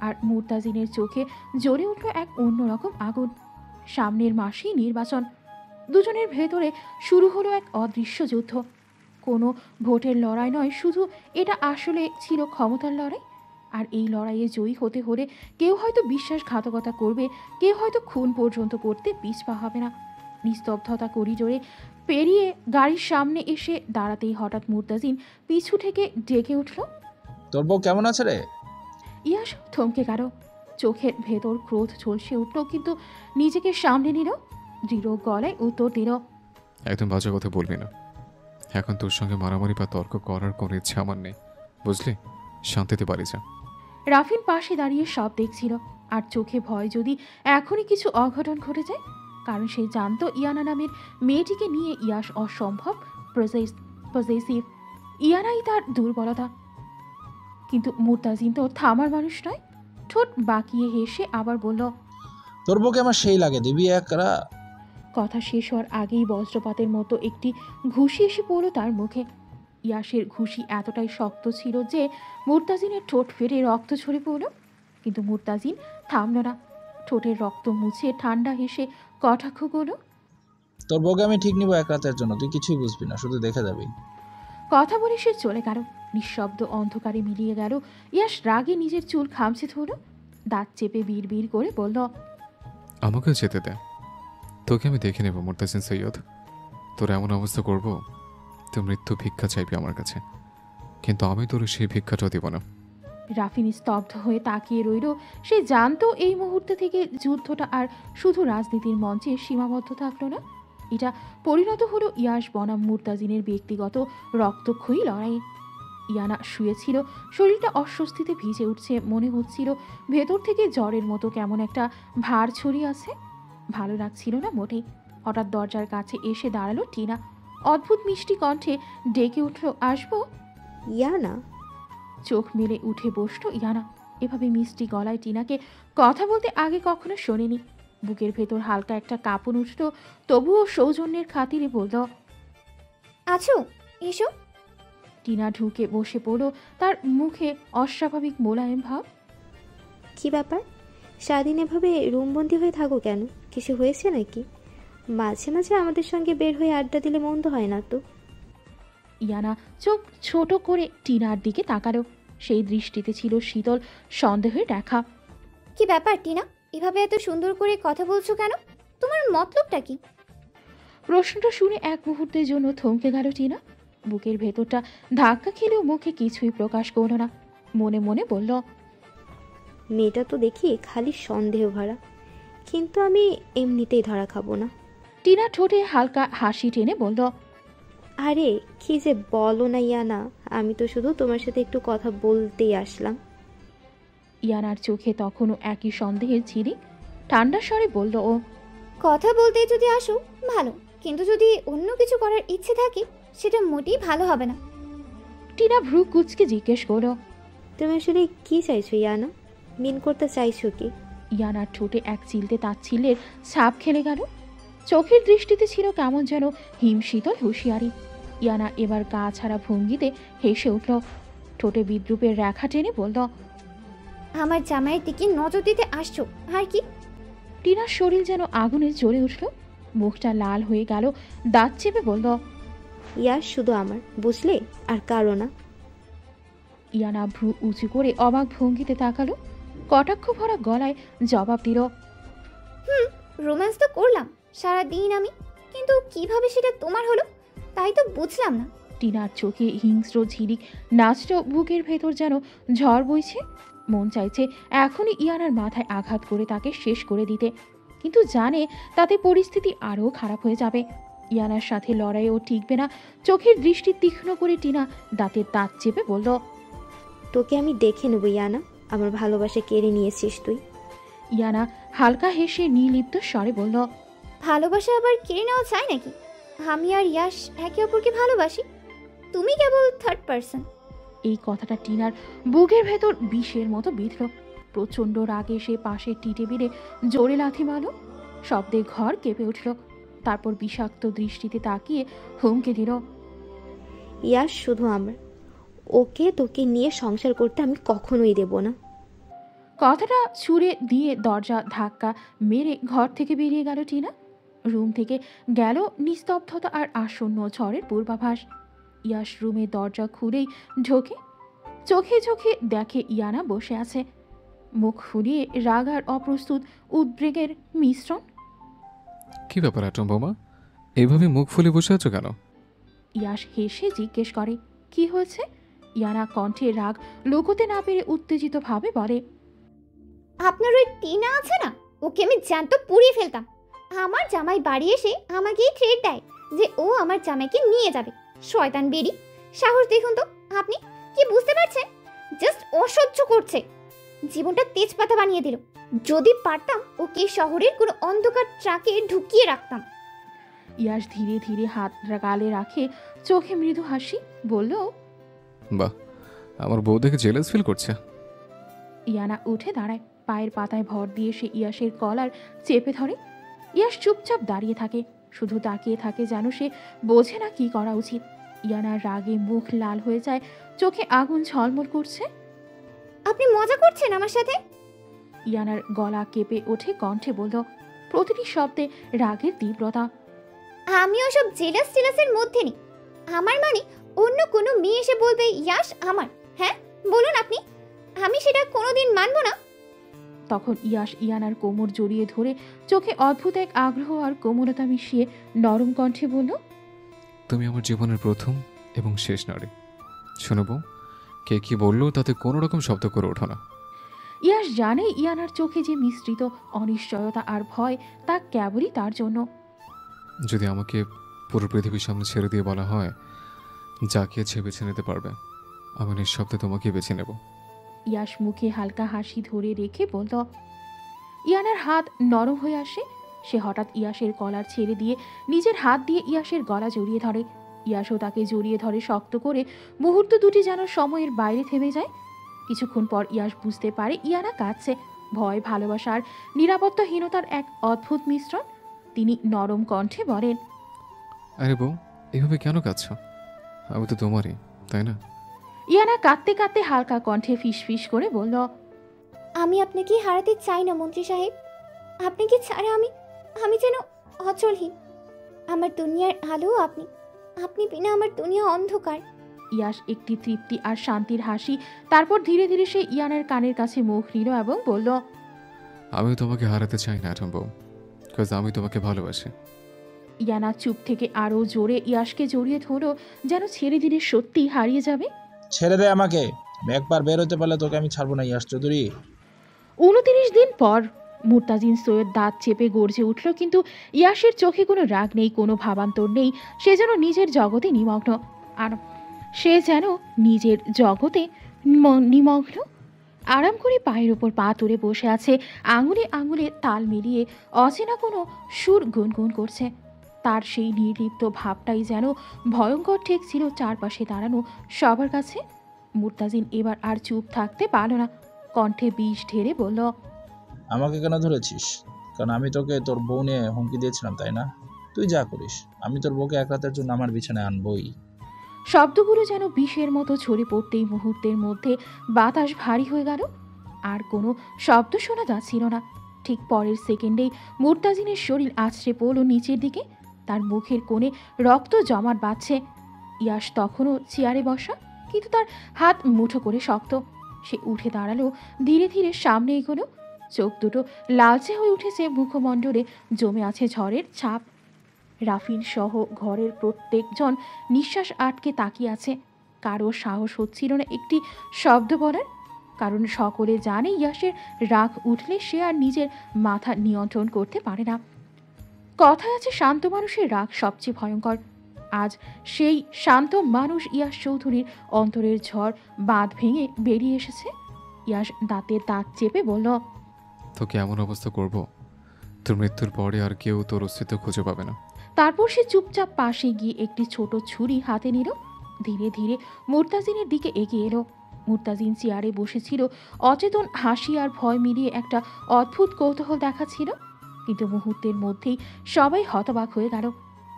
আর মুরতাজিনের চোখে জ্বলে উঠল এক অন্যরকম আগুন। সামনের মাসেই নির্বাচন। দুজনের ভেতরে শুরু হলো এক অদৃশ্য যুদ্ধ। কোনো ভোটের লড়াই নয়, শুধু এটা আসলে ছিল ক্ষমতার লড়াই। আর এই লড়াইয়ে জয়ী হতে হলে কেউ হয়তো বিশ্বাসঘাতকতা করবে, কেউ হয়তো খুন পর্যন্ত করতে পিছপা হবে না। নিস্তব্ধতা করিডোরে পেরিয়ে গাড়ির সামনে এসে দাঁড়াতেই হঠাৎ মুরতাজিন পিছু থেকে ডেকে উঠল, তোর বউ কেমন আছে রে? ইয়াস থমকে গেল। চোখের ভেতর ক্রোধ ঝলসে উঠল, কিন্তু নিজেকে সামনে নিল। দৃঢ় গলায় উত্তর দিল, একদম বাজে কথা বলবি না। এখন তোর সঙ্গে মারামারি বা তর্ক করার কোনো ইচ্ছা আমার নেই, বুঝলি? শান্তিতে বাড়ি যা। রাফিন পাশে দাঁড়িয়ে সব দেখছিল, আর চোখে ভয় যদি এখনই কিছু অঘটন ঘটে যায়। কারণ সে জানতো ইয়ানা নামের মেয়েটিকে নিয়ে ইয়াস অসম্ভব পজেসিভ। ইয়ানাই তার দুর্বলতা। কিন্তু মুরতাজিন তো থামার মানুষ নয়। ঠোঁট বাঁকিয়ে হেসে আবার বলল, তোর বউকে আমার সেই লাগে, দিবি একরা। কথা শেষ হওয়ার আগেই বজ্রপাতের মতো একটি ঘুষি এসে পড়ল তার মুখে। ইয়াসের ঘুষি এতটাই শক্ত ছিল যে মুরতাজিনের ঠোঁট ফেটে রক্ত ঝরে পড়ল। কিন্তু মুরতাজিন থামল না। ঠোঁটের রক্ত মুছে ঠান্ডা হেসে কটাক্ষ করল, তোর বউকে আমি ঠিক নিব এক রাতের জন্য, তুই কিছুই বুঝবি না, শুধু দেখে যাবি। কথা বলে সে চলে গেল। নিঃশব্দ অন্ধকারে মিলিয়ে গেল। ইয়াস রাগে নিজের চুল খামছে ধরল, দাঁত চেপে বিড় করে বলল, আমাকেও যেতে দে, তোকে আমি দেখে নেব মুরতাজিন সৈয়দ। তোর এমন অবস্থা করব তুই মৃত্যু ভিক্ষা চাইবি আমার কাছে, কিন্তু আমি তোর সেই ভিক্ষাটাও দিব না। রাফিন স্তব্ধ হয়ে তাকিয়ে রইল। সে জানতো এই মুহূর্তে থেকে যুদ্ধটা আর শুধু রাজনীতির মঞ্চে সীমাবদ্ধ থাকলো না, এটা পরিণত হলো ইয়াস বনাম মুরতাজিনের ব্যক্তিগত রক্তক্ষয়ী লড়াইয়ে। ইয়ানা শুয়েছিল, শরীরটা অস্বস্তিতে ভিজে উঠছে। মনে হচ্ছিল ভেতর থেকে জ্বরের মতো কেমন একটা ভার ছড়িয়ে আছে। ভালো লাগছিল না মোটেই। হঠাৎ দরজার কাছে এসে দাঁড়ালো টিনা। অদ্ভুত মিষ্টি কণ্ঠে ডেকে উঠল, আসবো? ইয়ানা? চোখ মেলে উঠে বসল ইয়ানা। এভাবে মিষ্টি গলায় টিনাকে কথা বলতে আগে কখনো শোনেনি। বুকের ভেতর হালকা একটা কাঁপন উঠল, তবুও সৌজন্যের খাতিরে বলল, আছো, এসো। টিনা ঢুকে বসে পড়ল, তার মুখে অস্বাভাবিক মোলায়েম ভাব। কি ব্যাপার? সারাদিন এভাবে রুমবন্দি হয়ে থাকো কেন? কিছু হয়েছে নাকি? মাঝে মাঝে আমাদের সঙ্গে বের হয়ে আড্ডা দিলে মন্দ হয় না তো। ইয়ানা চোখ ছোট করে টিনার দিকে তাকালো। সেই দৃষ্টিতে ছিল শীতল সন্দেহের দেখা। কি ব্যাপার টিনা, এভাবে এত সুন্দর করে কথা বলছো কেন? তোমার মতলবটা কি? প্রশ্নটা শুনে এক মুহূর্তের জন্য থমকে গেল টিনা। বুকের ভেতরটা ধাক্কা খেলেও মুখে কিছুই প্রকাশ করল না। মনে মনে বলল, মেয়েটা তো দেখি খালি সন্দেহ ভরা, কিন্তু আমি এমনিতেই ধরা খাবো না। টিনা ঠোঁটে হালকা হাসি টেনে বলল, আরে কি যে বলো না ইয়ানা, আমি তো শুধু তোমার সাথে একটু কথা বলতেই আসলাম। ইয়ানার চোখে তখনও একই সন্দেহের ঝিলিক। ঠান্ডা স্বরে বলল ও, কথা বলতে যদি আসো ভালো, কিন্তু যদি অন্য কিছু করার ইচ্ছে থাকে সেটা মোটেই ভালো হবে না। টিনা ভ্রু কুচকে জিজ্ঞেস করল, তুমি আসলে কি চাইছো ইয়ানা? মিন করতে চাইছো কি? ইয়ানার ঠোঁটে এক চিলতে তাচ্ছিল্যের ছাপ খেলে গেল। চোখের দৃষ্টিতে ছিল কেমন যেন হিমশীতল হুঁশিয়ারি। ইয়ানা এবার গা ছাড়া ভঙ্গিতে হেসে উঠল, ঠোঁটে বিদ্রুপের রেখা টেনে বলল, আমার জামাইয়ের দিকে নজর দিতে আসছো আর কি? টিনার শরীর যেন আগুনে জ্বলে উঠল, মুখটা লাল হয়ে গেল, দাঁত চেপে বলল, ইয়াশ শুধু আমার, বুঝলে, আর কারো না। ইয়ানা ভ্রু উঁচু করে অবাক ভঙ্গিতে তাকালো, কটাক্ষ ভরা গলায় জবাব দিল, রোম্যান্স তো করলাম সারাদিন আমি, কিন্তু কিভাবে সেটা তোমার হলো তাই তো বুঝলাম না। টিনার চোখে হিংস্র ঝিলিক নাচল, বুকের ভেতর যেন ঝড় বইছে। মন চাইছে এখনই ইয়ানার মাথায় আঘাত করে তাকে শেষ করে দিতে, কিন্তু জানে তাতে পরিস্থিতি আরও খারাপ হয়ে যাবে। ইয়ানার সাথে লড়াইও টিকবে না। চোখের দৃষ্টি তীক্ষ্ণ করে টিনা দাঁতের দাঁত চেপে বলল, তোকে আমি দেখে নেবো ইয়ানা, আমার ভালোবাসা কেড়ে নিয়েছিস তুই। ইয়ানা হালকা হেসে নির্লিপ্ত স্বরে বলল, ভালোবাসা আবার কেড়ে নেওয়া চায় নাকি? আমি আর ইয়াশ একে অপরকে ভালোবাসি, তুমি কেবল থার্ড পার্সন। এই কথাটা টিনার বুকের ভেতর বিষের মতো বিঁধল। প্রচণ্ড রাগে সে পাশের টি টেবিলে জোরে লাথি মারল, শব্দে ঘর কেঁপে উঠল। তারপর বিষাক্ত দৃষ্টিতে তাকিয়ে হুমকে দিল, ইয়াশ শুধু আমার, ওকে তোকে নিয়ে সংসার করতে আমি কখনোই দেব না। কথাটা ছুঁড়ে দিয়ে দরজা ধাক্কা মেরে ঘর থেকে বেরিয়ে গেল টিনা। রুম থেকে গেল নিস্তব্ধতা আর আসন্ন ঝড়ের পূর্বাভাস। ইয়াশ রুমে দরজা খুলেই ঢোকে, চোখে চোখে দেখে ইয়ানা বসে আছে, মুখ ফুলিয়ে রাগ আর অপ্রস্তুত উদ্বেগের মিশ্রণ। কি ব্যাপার অ্যাটম বোমা, এইভাবে মুখ ফুলে বসে আছো কেন? ইয়াশ হেসে জিজ্ঞেস করে, কি হয়েছে? ইয়ানা কণ্ঠে রাগ লুকোতে না পেরে উত্তেজিত ভাবে বলে, আপনার ওই টিনা আছে না, ওকে আমি জ্যান্ত পুড়িয়ে ফেলতাম। আমার জামাই বাড়ি এসে আমাকেই থ্রেট দেয় যে ও আমার জামাইকে নিয়ে যাবে। শয়তান বেরি, সাহস দেখুন তো আপনি, কি বুঝতে পারছেন? জাস্ট অসহ্য করছে, জীবনটা তেজপাতা বানিয়ে দিল। যদি পারতাম ওকে শহরের কোনো অন্ধকার ট্রাকে ঢুকিয়ে রাখতাম। ইয়াশ ধীরে ধীরে হাত গালে রাখে, চোখে মৃদু হাসি, বলল, বাহ, আমার বউ দেখে জেলাস ফিল করছে। ইয়ানা উঠে দাঁড়ায়, পায়ের পাতায় ভর দিয়ে সে ইয়াশের কলার চেপে ধরে। ইয়াশ চুপচাপ দাঁড়িয়ে থাকে, শুধু তাকিয়ে থাকে, যেন সে বোঝে না কি করা উচিত। ইয়ানার রাগে মুখ লাল হয়ে যায়, চোখে আগুন ঝলমল করছে। আপনি মজা করছেন আমার সাথে? ইয়ানার গলা কেঁপে ওঠে, কণ্ঠে বলল, প্রতিটি শব্দে রাগের তীব্রতা, আমি ওসব জেলাসের মধ্যে নেই। আমার মানে অন্য কোনো মেয়ে এসে বলবে ইয়াশ আমার, হ্যাঁ বলুন আপনি, আমি সেটা কোনোদিন মানব না। তখন ইয়াশ ইয়ানার কোমর জড়িয়ে ধরে চোখে অদ্ভুত এক আগ্রহ আর কোমলতা মিশিয়ে নরম কণ্ঠে বলল, তুমি আমার জীবনের প্রথম এবং শেষ নারী। শুনবো, কে কি বললো তাতে কোনো রকম শব্দ করে ওঠো না। ইয়াশ জানে ইয়ানার চোখে যে মিশ্রিত অনিশ্চয়তা আর ভয়, তা কেবলই তার জন্য। যদি আমাকে পুরো পৃথিবীর সামনে ছেড়ে দিয়ে বলা হয় যাকে ইচ্ছে বেছে নিতে পারবে, আমি নিঃশব্দে তোমাকে বেছে নেব। ইয়াশ মুখে হালকা হাসি ধরে রেখে বলল। ইয়ানার হাত নরম হয়ে আসে, সে হঠাৎ ইয়াশের কলার ছেড়ে দিয়ে নিজের হাত দিয়ে ইয়াশের গলা জড়িয়ে ধরে। ইয়াশও তাকে জড়িয়ে ধরে শক্ত করে। মুহূর্ত দুটি যেন সময়ের বাইরে থেমে যায়। কিছুক্ষণ পর ইয়াশ বুঝতে পারে ইয়ানা কাঁদছে, ভয়, ভালোবাসার, নিরাপত্তাহীনতার এক অদ্ভুত মিশ্রণ। তিনি নরম কণ্ঠে বলেন, আরে বউ, এভাবে কেন কাঁদছ? আমি তো তোমারই, তাই না? ইয়ানা কাঁদতে কাঁদতে হালকা কণ্ঠে ফিসফিস করে বলল, আমি আপনাকে হারাতে চাই না মন্ত্রী সাহেব। আপনাকে ছাড়া আমি যেন অচলহীন। আমার দুনিয়ার আলো আপনি, আপনি বিনা আমার দুনিয়া অন্ধকার। ইয়াশ একটি তৃপ্তি আর শান্তির হাসি, তারপর ধীরে ধীরে সে ইয়ানার কানের কাছে মুখ নিল এবং বলল, আমি তোমাকে হারাতে চাই না অ্যাটম বউ, বিকজ আমি তোমাকে ভালোবাসি। ইয়ানা চুপ থেকে আরো জোরে ইয়াশকে জড়িয়ে ধরল, যেন ছেড়ে দিলে সত্যি হারিয়ে যাবে। ছেড়ে দে আমাকে, আমি একবার বের হতে পারলে তোকে আমি ছাড়বো না ইয়াশ চৌধুরী। 29 দিন পর মুর্তাজিন সৈয়দ দাঁত চেপে গর্জে উঠল, কিন্তু ইয়াশের চোখে কোনো রাগ নেই, কোনো ভাবান্তর নেই। সে যেন নিজের জগতে নিমগ্ন, আর সে যেন নিজের জগতে নিমগ্ন। আরাম করে পায়ের ওপর পা তুলে বসে আছে, আঙুলে আঙুলে তাল মিলিয়ে অচেনা কোনো সুর গুনগুন করছে। তার সেই নির্লিপ্ত ভাবটাই যেন ভয়ঙ্কর ঠেকছিল চারপাশে দাঁড়ানো সবার কাছে। মুর্তাজিন এবার আর চুপ থাকতে পারল না, কণ্ঠে বিষ ঢেলে বলল, আমাকে কেন ধরেছিস? কারণ আমি তোকে তোর বউ নিয়ে হুমকি দিয়েছিলাম, তাই না? তুই যা করিস, আমি তোর বউকে এক রাতের জন্য আমার বিছানায় আনবই। শব্দগুলো যেন বিষের মতো ছড়ে পড়তেই মুহূর্তের মধ্যে বাতাস ভারী হয়ে গেল। আর কোনো শব্দ শোনা যাচ্ছিল না। ঠিক পরের সেকেন্ডেই মুর্তাজিনের শরীর আছড়ে পড়ল নিচের দিকে। তার মুখের কোণে রক্ত জমাট বাঁধছে। ইয়াশ তখনও চেয়ারে বসা, কিন্তু তার হাত মুঠো করে শক্ত। সে উঠে দাঁড়ালো, ধীরে ধীরে সামনে এগোলো। চোখ দুটো লালচে হয়ে উঠেছে, মুখমণ্ডলে জমে আছে ঝড়ের ছাপ। রাফিন সহ ঘরের প্রত্যেকজন নিঃশ্বাস আটকে তাকিয়ে আছে। কারো সাহস হচ্ছিল না একটি শব্দ বলার, কারণ সকলে জানে ইয়াসের রাগ উঠলে সে আর নিজের মাথা নিয়ন্ত্রণ করতে পারে না। কথায় আছে শান্ত মানুষের রাগ সবচেয়ে ভয়ঙ্কর। আজ সেই শান্ত মানুষ ইয়াস চৌধুরীর অন্তরের ঝড় বাঁধ ভেঙে বেরিয়ে এসেছে। ইয়াস দাঁতের দাঁত চেপে বলল, তোকে এমন অবস্থা করব, তোর মৃত্যুর পরে আর কেউ তোর অস্তিত্ব খুঁজে পাবে না। তারপর সে চুপচাপ পাশে গিয়ে একটি ছোট ছুরি হাতে নিল। ধীরে ধীরে মুর্তাজিনের দিকে এগিয়ে এলো। মুর্তাজিন চেয়ারে বসেছিল, অচেতন হাসি আর ভয় মিলিয়ে একটা অদ্ভুত কৌতূহল দেখাচ্ছিল। কিন্তু মুহূর্তের মধ্যেই সবাই হতবাক হয়ে গেল।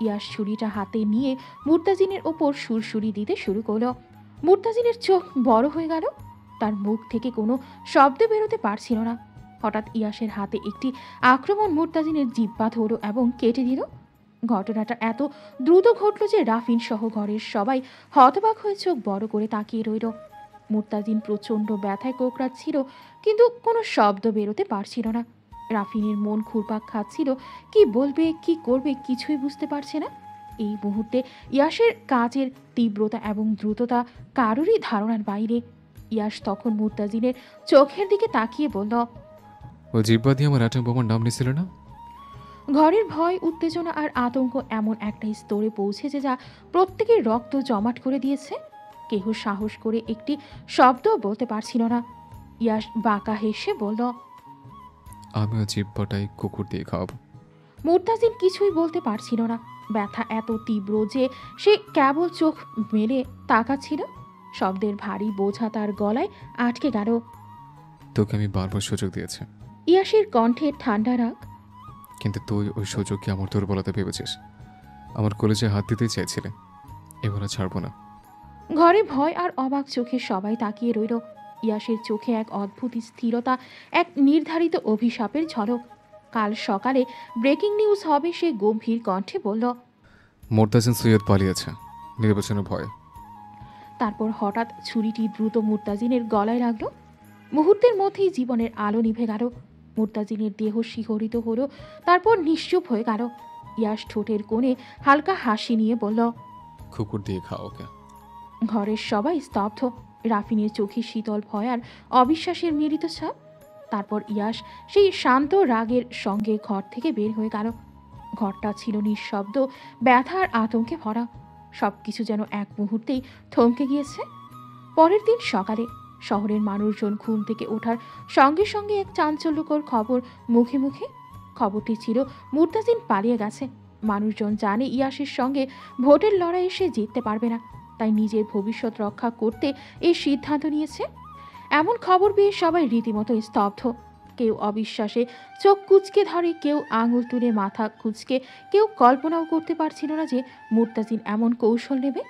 ইয়াস ছুরিটা হাতে নিয়ে মুর্তাজিনের ওপর সুরসুরি দিতে শুরু করলো। মুর্তাজিনের চোখ বড় হয়ে গেল, তার মুখ থেকে কোনো শব্দ বেরোতে পারছিল না। হঠাৎ ইয়াসের হাতে একটি আক্রমণ মুর্তাজিনের জিহ্বা ধরল এবং কেটে দিল। ঘটনাটা এত দ্রুত ঘটল যে রাফিন সহ ঘরের সবাই হতবাক হয়ে চোখ বড় করে তাকিয়ে রইল। মুর্তাজিন প্রচণ্ড ব্যথায় কোঁকড়াচ্ছিল, কিন্তু কোনো শব্দ বেরোতে পারছিল না। রাফিনের মন ঘুরপাক খাচ্ছিল, কি বলবে কি করবে কিছুই বুঝতে পারছে না। এই মুহূর্তে ইয়াসের কাজের তীব্রতা এবং দ্রুততা কারোরই ধারণার বাইরে। ইয়াস তখন মুর্তাজিনের চোখের দিকে তাকিয়ে বলল, ও জিব্বা দিয়ে আমার অ্যাটম বোমার নাম নিছিল না? ঘরের ভয়, উত্তেজনা আর আতঙ্ক এমন একটা স্তরে পৌঁছেছে যা প্রত্যেকের রক্ত জমাট করে দিয়েছে। কেহ সাহস করে একটি শব্দ বলতে পারছিল না। ইয়াস বাঁকা হেসে বলল, আমিও জিব্বাটাই কুকুর দিয়ে খাওয়াবো। মুর্তাজিন কিছুই বলতে পারছিল না। ব্যথা এত তীব্র যে সে কেবল চোখ মেলে তাকাচ্ছিল। শব্দের ভারী বোঝা তার গলায় আটকে গেল। তোকে আমি বারবার সুযোগ দিয়েছি। ইয়াসের কণ্ঠে ঠান্ডা রাগ। কিন্তু তুই ওই সুযোগকে আমার দুর্বলতা ভেবেছিস। আমার কলেজে হাত দিতেই চাইছিলে, এবার আর ছাড়বো না। ঘরে ভয় আর অবাক চোখে সবাই তাকিয়ে রইল। ইয়াসের চোখে এক অদ্ভুত স্থিরতা, এক নির্ধারিত অভিশাপের ঝলক। কাল সকালে ব্রেকিং নিউজ হবে, সে গম্ভীর কণ্ঠে বলল। মুর্তাজিন সৈয়দ পালিয়েছে নির্বাচনের ভয়ে। তারপর হঠাৎ ছুরিটি দ্রুত মুর্তাজিনের গলায় লাগলো। মুহূর্তের মধ্যেই জীবনের আলো নিভে গেল। মুর্তাজিনের দেহ শিহরিত হলো, তারপর নিশ্চুপ হয়ে গেল। ইয়াস ঠোঁটের কোণে হালকা হাসি নিয়ে বলল, কুকুর দিয়ে খাও ওকে। ঘরের সবাই স্তব্ধ। রাফিনের চোখে শীতল ভয় আর অবিশ্বাসের মিলিত ছাপ। তারপর ইয়াস সেই শান্ত রাগের সঙ্গে ঘর থেকে বের হয়ে গেল। ঘরটা ছিল নিঃশব্দ, ব্যথা আর আতঙ্কে ভরা। সবকিছু যেন এক মুহূর্তেই থমকে গিয়েছে। পরের দিন সকালে শহরের মানুষজন ঘুম থেকে ওঠার সঙ্গে সঙ্গে এক চাঞ্চল্যকর খবর মুখে মুখে। খবরটি ছিল মুর্তাজিন পালিয়ে গেছে। মানুষজন জানে ইয়াসের সঙ্গে ভোটের লড়াইয়ে সে জিততে পারবে না, তাই নিজের ভবিষ্যৎ রক্ষা করতে এই সিদ্ধান্ত নিয়েছে। এমন খবর পেয়ে সবাই রীতিমতো স্তব্ধ। কেউ অবিশ্বাসে চোখ কুঁচকে ধরে, কেউ আঙুল তুলে মাথা কুঁচকে, কেউ কল্পনাও করতে পারছিল না যে মুর্তাজিন এমন কৌশল নেবে।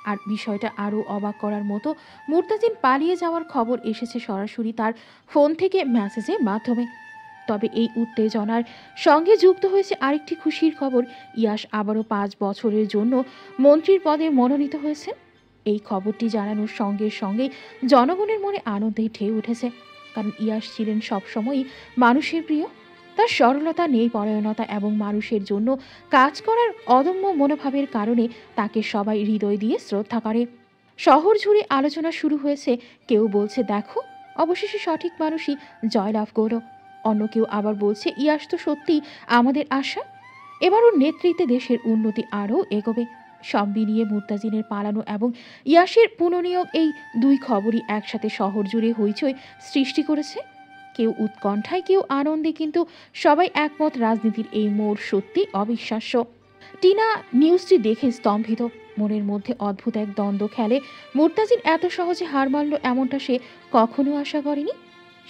আর বিষয়টা আরও অবাক করার মতো, মুর্তাজিন পালিয়ে যাওয়ার খবর এসেছে সরাসরি তার ফোন থেকে মেসেজের মাধ্যমে। তবে এই উত্তেজনার সঙ্গে যুক্ত হয়েছে আরেকটি খুশির খবর। ইয়াস আবারও 5 বছরের জন্য মন্ত্রীর পদে মনোনীত হয়েছে। এই খবরটি জানানোর সঙ্গে সঙ্গেই জনগণের মনে আনন্দের ঢেউ উঠেছে, কারণ ইয়াস ছিলেন সবসময়ই মানুষের প্রিয়। তার সরলতা, ন্যায়পরায়ণতা এবং মানুষের জন্য কাজ করার অদম্য মনোভাবের কারণে তাকে সবাই হৃদয় দিয়ে শ্রদ্ধা করে। শহর জুড়ে আলোচনা শুরু হয়েছে। কেউ বলছে, দেখো, অবশেষে সঠিক মানুষই জয়লাভ করল। অন্য কেউ আবার বলছে, ইয়াস তো সত্যিই আমাদের আশা। এবার ওর নেতৃত্বে দেশের উন্নতি আরও এগোবে। সব মিলিয়ে মুর্তাজিনের পালানো এবং ইয়াসের পুনর্নিয়োগ, এই দুই খবরই একসাথে শহর জুড়ে হইচই সৃষ্টি করেছে। কেউ উৎকণ্ঠায়, কেউ আনন্দে, কিন্তু সবাই একমত, রাজনীতির এই মোড় সত্যি অবিশ্বাস্য। টিনা নিউজটি দেখে স্তম্ভিত। মনের মধ্যে অদ্ভুত এক দ্বন্দ্ব খেলে। মুর্তাজিন এত সহজে হার মানল এমনটা সে কখনো আশা করেনি।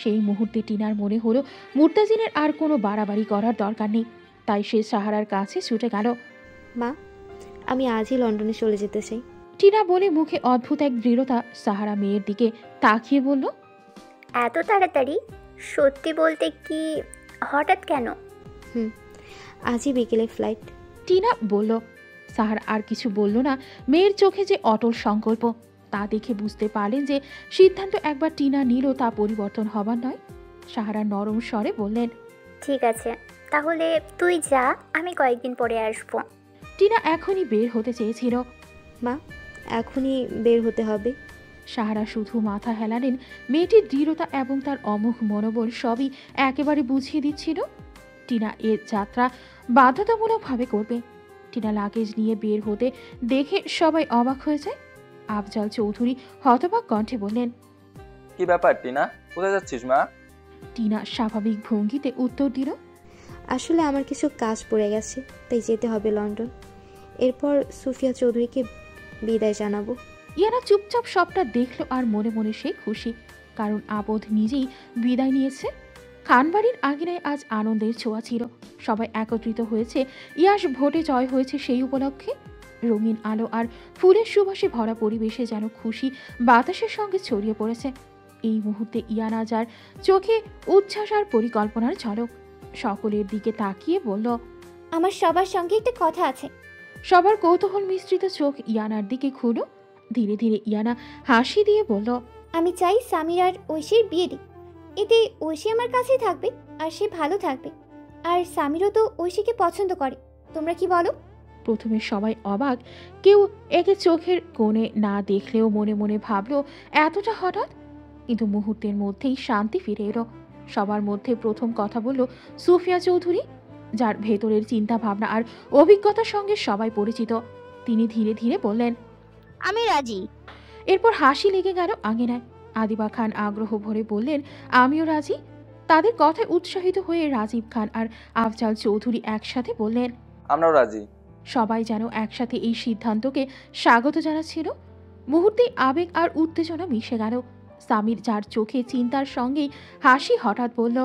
সেই মুহূর্তে টিনার মনে হলো মুর্তাজিনের আর কোনো বাড়াবাড়ি করার দরকার নেই। তাই সে সাহারার কাছে ছুটে গেল। মা, আমি আজই লন্ডনে চলে যেতে চাই। টিনা বলে মুখে অদ্ভুত এক দৃঢ়তা। সাহারা মেয়ের দিকে তাকিয়ে বলল, এত তাড়াতাড়ি? সত্যি বলতে কি, হঠাৎ কেন? আজই বিকেলে ফ্লাইট। টিনা বলল। সাহারা আর কিছু বলল না। মেয়ের চোখে যে অটল সংকল্প তা দেখে বুঝতে পারলেন যে সিদ্ধান্ত একবার টিনা নিল তা পরিবর্তন হবার নয়। সাহারা নরম স্বরে বললেন, ঠিক আছে, তাহলে তুই যা, আমি কয়েকদিন পরে আসবো। টিনা এখনই বের হতে চেয়েছিল। মা, এখনই বের হতে হবে। সাহারা শুধু মাথা হেলালেন। মেয়েটির দৃঢ়তা এবং তার অমোঘ মনোবল সবই একেবারে বুঝিয়ে দিচ্ছিল টিনা এর যাত্রা বাধ্যতামূলকভাবে করবে। টিনা লাগেজ নিয়ে বের হতে দেখে সবাই অবাক হয়ে যায়। আফজাল চৌধুরী হতবাক কণ্ঠে বললেন, কি ব্যাপার টিনা, কোথায় যাচ্ছিস মা? টিনা স্বাভাবিক ভঙ্গিতে উত্তর দিল, আসলে আমার কিছু কাজ পড়ে গেছে, তাই যেতে হবে লন্ডন। এরপর সুফিয়া চৌধুরীকে বিদায় জানাবো। ইয়ানা চুপচাপ সবটা দেখলো আর মনে মনে সে খুশি, কারণ আবোধ নিজেই বিদায় নিয়েছে। খানবাড়ির আঙিনায় আজ আনন্দের ছোঁয়া ছিল। সবাই একত্রিত হয়েছে। ইয়াস ভোটে জয় হয়েছে সেই উপলক্ষে। রঙিন আলো আর ফুলের সুবাসে ভরা পরিবেশে যেন খুশি বাতাসের সঙ্গে ছড়িয়ে পড়েছে। এই মুহূর্তে ইয়ানা যার চোখে উচ্ছ্বাস আর পরিকল্পনার ঝলক। সকলের দিকে তাকিয়ে বলল, আমার সবার সঙ্গে একটা কথা আছে। সবার কৌতূহল মিশ্রিত চোখ ইয়ানার দিকে খুলো। ধীরে ধীরে ইয়ানা হাসি দিয়ে বলল, আমি চাই সামির আর ঐশীর বিয়ে দিই। এতে ঐশী আমার কাছেই থাকবে আর সে ভালো থাকবে। আর সামিরও তো ঐশীকে পছন্দ করে। তোমরা কি বলো? প্রথমে সবাই অবাক। কেউ একে চোখের কোণে না দেখলেও মনে মনে ভাবলো এতটা হঠাৎ। কিন্তু মুহূর্তের মধ্যেই শান্তি ফিরে এলো। সবার মধ্যে প্রথম কথা বলল সুফিয়া চৌধুরী, যার ভেতরের চিন্তা ভাবনা আর অভিজ্ঞতার সঙ্গে সবাই পরিচিত। তিনি ধীরে ধীরে বললেন, আমি রাজি। এরপর হাসি লেগে গেল আঙিনায়। আদিবা খান আগ্রহ ভরে বললেন, আমিও রাজি। তাদের কথায় উৎসাহিত হয়ে রাজীব খান আর আফজাল চৌধুরী একসাথে বললেন, আমরাও রাজি। সবাই যেন একসাথে এই সিদ্ধান্তকে স্বাগত জানাচ্ছিল। মুহূর্তেই আবেগ আর উত্তেজনা মিশে গেল। সামির, যার চোখে চিন্তার সঙ্গেই হাসি, হঠাৎ বলল,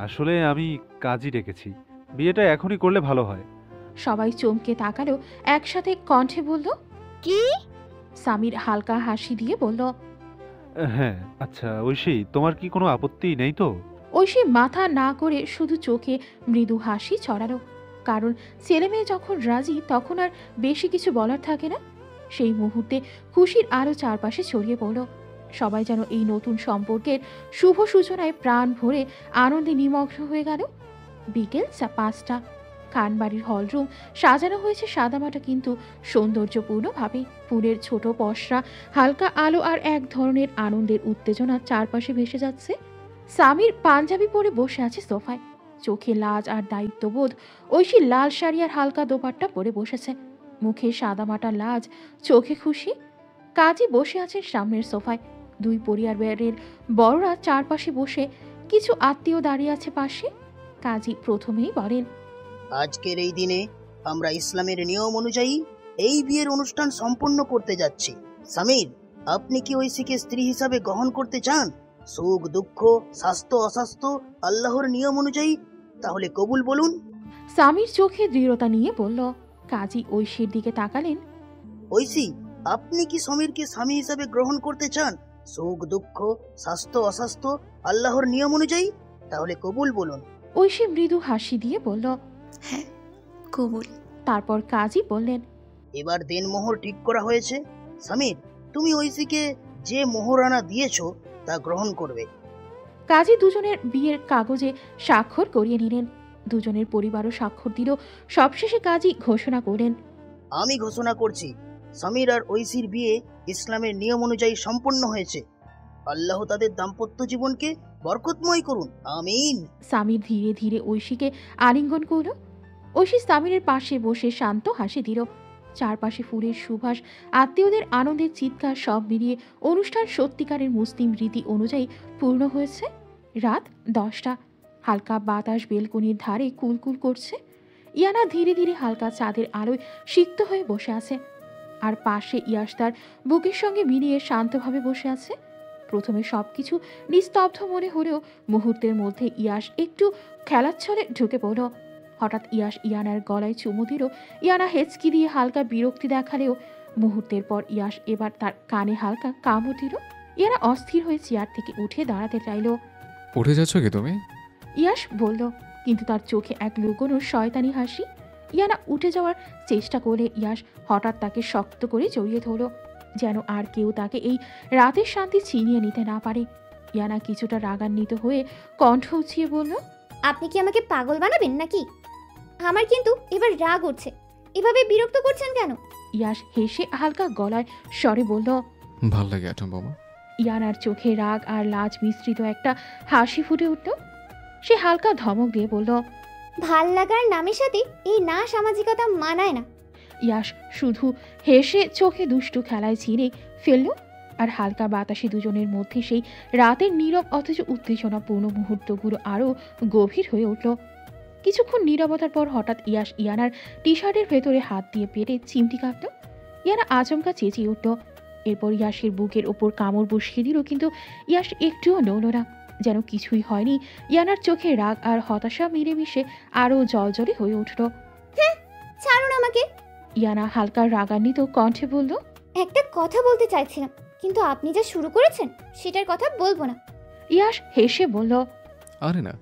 আসলে আমি কাজই রেখেছি, বিয়েটা এখনই করলে ভালো হয়। সবাই চমকে তাকালো। একসাথে কণ্ঠে বলল, কি? সামির হালকা হাসি দিয়ে বলল, হ্যাঁ। আচ্ছা ঐশী, তোমার কি কোনো আপত্তি নেই তো? ঐশী মাথা না করে শুধু চোখে মৃদু হাসি ছড়ালো। কারণ ছেলে মেয়ে যখন রাজি তখন আর বেশি কিছু বলার থাকে না। সেই মুহূর্তে খুশির আরো চারপাশে ছড়িয়ে পড়ল। সবাই যেন এই নতুন সম্পর্কের শুভ সূচনায় প্রাণ ভরে আনন্দে নিমগ্ন হয়ে গেল। বিকেল 5টা। খানবাড়ির হলরুম সাজানো হয়েছে সাদামাটা কিন্তু সৌন্দর্যপূর্ণভাবে। ফুলের ছোট পসরা, হালকা আলো আর এক ধরনের আনন্দের উত্তেজনা চারপাশে ভেসে যাচ্ছে। সামির পাঞ্জাবি পরে বসে আছে সোফায়, চোখে লাজ আর দায়িত্ববোধ। ঐশী লাল শাড়ি আর হালকা দোপাট্টা পরে বসেছে, মুখে সাদামাটা লাজ, চোখে খুশি। কাজী বসে আছেন সামনের সোফায়। দুই পরিবারের বড়রা চারপাশে বসে, কিছু আত্মীয় দাঁড়িয়ে আছে পাশে। কাজী প্রথমেই বলেন, আজকের এই দিনে আমরা ইসলামের নিয়ম অনুযায়ী এই বিয়ের অনুষ্ঠান সম্পন্ন করতে যাচ্ছি। সামির, আপনি কি ঐশীকে স্ত্রী হিসাবে গ্রহণ করতে চান? সুখ দুঃখ, স্বাস্থ্য অস্বাস্থ্য আল্লাহর নিয়ম অনুযায়ী, তাহলে কবুল বলুন। সামির চোখে দৃঢ়তা নিয়ে বলল। কাজী ঐশীর দিকে তাকালেন। ঐশী, আপনি কি সমীরকে স্বামী হিসাবে গ্রহণ করতে চান? সুখ দুঃখ, স্বাস্থ্য অস্বাস্থ্য আল্লাহর নিয়ম অনুযায়ী, তাহলে কবুল বলুন। ঐশী মৃদু হাসি দিয়ে বলল, হ্যাঁ, কবুল। তারপর কাজী বললেন, এবার দেনমোহর ঠিক করা হয়েছে। সমীর, তুমি ঐশীকে যে মোহরানা দিয়েছো তা গ্রহণ করবে। কাজী দুজনের বিয়ের কাগজে স্বাক্ষর করিয়ে নিলেন। দুজনের পরিবারও স্বাক্ষর দিল। সবশেষে কাজী ঘোষণা করলেন, আমি ঘোষণা করছি, সমীর আর ঐশীর বিয়ে ইসলামের নিয়ম অনুযায়ী সম্পন্ন হয়েছে। আল্লাহ তাদের দাম্পত্য জীবনকে বরকতময় করুন, আমিন। সামির ধীরে ধীরে ঐশীকে আলিঙ্গন করল। ঐশী সামিরের পাশে বসে শান্ত হাসি দিল। চারপাশে ফুলের সুবাস, আত্মীয়দের আনন্দের চিৎকার, সব মিলিয়ে অনুষ্ঠান সত্যিকারের মুসলিম রীতি অনুযায়ী পূর্ণ হয়েছে। রাত 10টা। হালকা বাতাস বেলকনির ধারে কুলকুল করছে। ইয়ানা ধীরে ধীরে হালকা চাঁদের আলোয় সিক্ত হয়ে বসে আছে, আর পাশে ইয়াস তার বুকের সঙ্গে মিলিয়ে শান্তভাবে বসে আছে। প্রথমে সবকিছু নিস্তব্ধ মনে হলেও মুহূর্তের মধ্যে ইয়াস একটু খেলাচ্ছলে ঢুকে পড়ল। হঠাৎ ইয়াস ইয়ানার গলায় চুমু দিল। ইয়ানা হেঁচকি দিয়ে হালকা বিরক্তি দেখালেও মুহূর্তের পর ইয়াশ এবার তার কানে হালকা কামড় দিল। ইয়ানা অস্থির হয়ে চেয়ার থেকে উঠে দাঁড়াতে চাইল। উঠে যাচ্ছ কি তুমি? ইয়াশ বলল, কিন্তু তার চোখে এক লুকোনো শয়তানি হাসি। ইয়ানা উঠে যাওয়ার চেষ্টা করলে ইয়াশ হঠাৎ তাকে শক্ত করে জড়িয়ে ধরল, যেন আর কেউ তাকে এই রাতের শান্তি ছিনিয়ে নিতে না পারে। ইয়ানা কিছুটা রাগান্বিত হয়ে কণ্ঠ উঁচিয়ে বলল, আপনি কি আমাকে পাগল বানাবেন নাকি? আমার কিন্তু এবার রাগ উঠছে, এভাবে বিরক্ত করছেন কেন? ইয়াশ হেসে হালকা গলায় স্বরে বলল, ভাল লাগে অ্যাটম বোমা। ইয়ানার চোখে রাগ আর লাজ মিশ্রিত একটা হাসি ফুটে উঠল। সে হালকা ধমক দিয়ে বলল, ভাল লাগার নামের সাথে এই না সামাজিকতা মানায় না। ইয়াশ শুধু হেসে চোখে দুষ্টু খেলায় ছিঁড়ে ফেলল, আর হালকা বাতাসে দুজনের মধ্যে সেই রাতের নীরব অথচ উত্তেজনাপূর্ণ মুহূর্তগুলো আরও গভীর হয়ে উঠল। কিছুক্ষণ নীরবতার পর হঠাৎ ইয়াশ ইয়ানার টি শার্টের ভেতরে হাত দিয়ে পেটে চিমটি কাটল। ইয়ানা আচমকা চেঁচিয়ে উঠল। এরপর ইয়াশের বুকের ওপর কামড় বসিয়ে দিল, কিন্তু ইয়াশ একটুও নড়ল না, যেন কিছুই হয়নি। ইয়ানার চোখে রাগ আর হতাশা মিলেমিশে আরও জলজলে হয়ে উঠল। হ্যাঁ, ছাড়ুন আমাকে। ইয়ানা হালকা রাগান্বিত কণ্ঠে বলল, একটা কথা বলতে চাইছিলাম, কিন্তু আপনি যা শুরু করেছেন সেটার কথা বলবো না। ইয়াশ হেসে বলল, আরে না,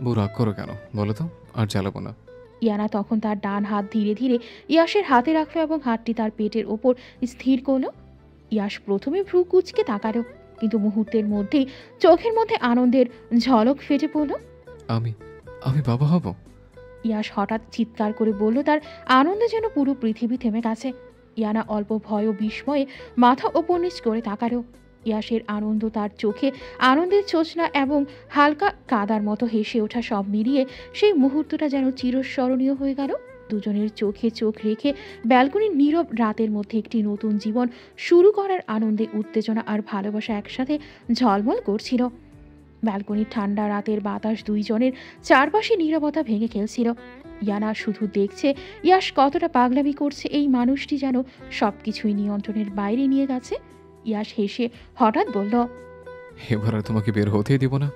বউ রাগ করো কেন বলো তো, আর জ্বালাবো না। ইয়ানা তখন তার ডান হাত ধীরে ধীরে ইয়াশের হাতে রাখলো এবং হাতটি তার পেটের ওপর স্থির করলো। ইয়াশ প্রথমে ভ্রু কুঁচকে তাকালো, কিন্তু মুহূর্তের মধ্যেই চোখের মধ্যে আনন্দের ঝলক ফেটে পড়ল। আমি বাবা হব? ইয়াশ হঠাৎ চিৎকার করে বলল, তার আনন্দে যেন পুরো পৃথিবী থেমে গেছে। ইয়ানা অল্প ভয় ও বিস্ময়ে মাথা ওপর নিচ করে তাকালো। ইয়াশের আনন্দ, তার চোখে আনন্দের ছোঁচনা এবং হালকা কাদার মতো হেসে ওঠা সব মিলিয়ে সেই মুহূর্তটা যেন চিরস্মরণীয় হয়ে গেল। দুজনের চোখে চোখ রেখে ব্যালকনির নীরব রাতের মধ্যে একটি নতুন জীবন শুরু করার আনন্দে উত্তেজনা আর ভালোবাসা একসাথে ঝলমল করছিল। ব্যালকনির ঠান্ডা রাতের বাতাস দুইজনের চারপাশে নীরবতা ভেঙে খেলছিল। ইয়ানা শুধু দেখছে ইয়াশ কতটা পাগলামি করছে। এই মানুষটি যেন সবকিছুই নিয়ন্ত্রণের বাইরে নিয়ে গেছে। ইয়াশ হেসে হঠাৎ বলল, এবার আর তোমাকে বের হতেই দিব না।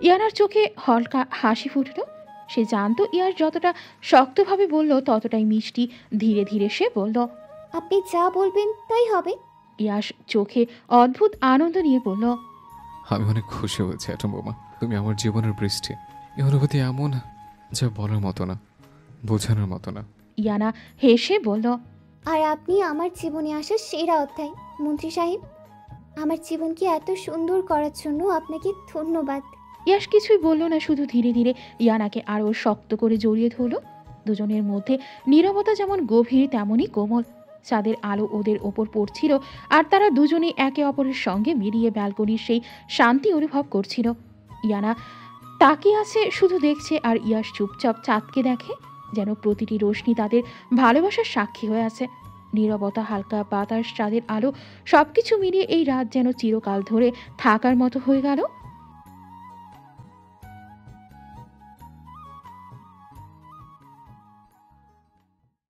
ইয়ানার চোখে হালকা হাসি ফুটল। সে জানতো ইয়াশ যতটা শক্তভাবে বলল ততটাই মিষ্টি। ধীরে ধীরে সে বলল, আপনি যা বলবেন তাই হবে। ইয়াশ চোখে অদ্ভুত আনন্দ নিয়ে বলল, আমি অনেক খুশি হয়েছি অ্যাটম বোমা, তুমি আমার জীবনের বৃষ্টি। এই অনুভূতি এমন যা বলার মতো না, বোঝানোর মতো না। ইয়ানা হেসে বলল, আর আপনি আমার জীবনে আসা সেরা অধ্যায় মন্ত্রী সাহেব। আমার জীবনকে এত সুন্দর করার জন্য আপনাকে ধন্যবাদ। ইয়াশ কিছুই বলল না, শুধু ধীরে ধীরে ইয়ানাকে আরও শক্ত করে জড়িয়ে ধরল। দুজনের মধ্যে নীরবতা যেমন গভীর তেমনই কোমল। চাঁদের আলো ওদের ওপর পড়ছিল, আর তারা দুজনেই একে অপরের সঙ্গে মিলিয়ে ব্যালকনির সেই শান্তি অনুভব করছিল। ইয়ানা তাকিয়ে আছে, শুধু দেখছে, আর ইয়াশ চুপচাপ চাঁদকে দেখে, যেন প্রতিটি রোশনি তাদের ভালোবাসার সাক্ষী হয়ে আছে। নীরবতা, হালকা বাতাস, চাঁদের আলো সবকিছু মিলিয়ে এই রাত যেন চিরকাল ধরে থাকার মতো হয়ে গেল।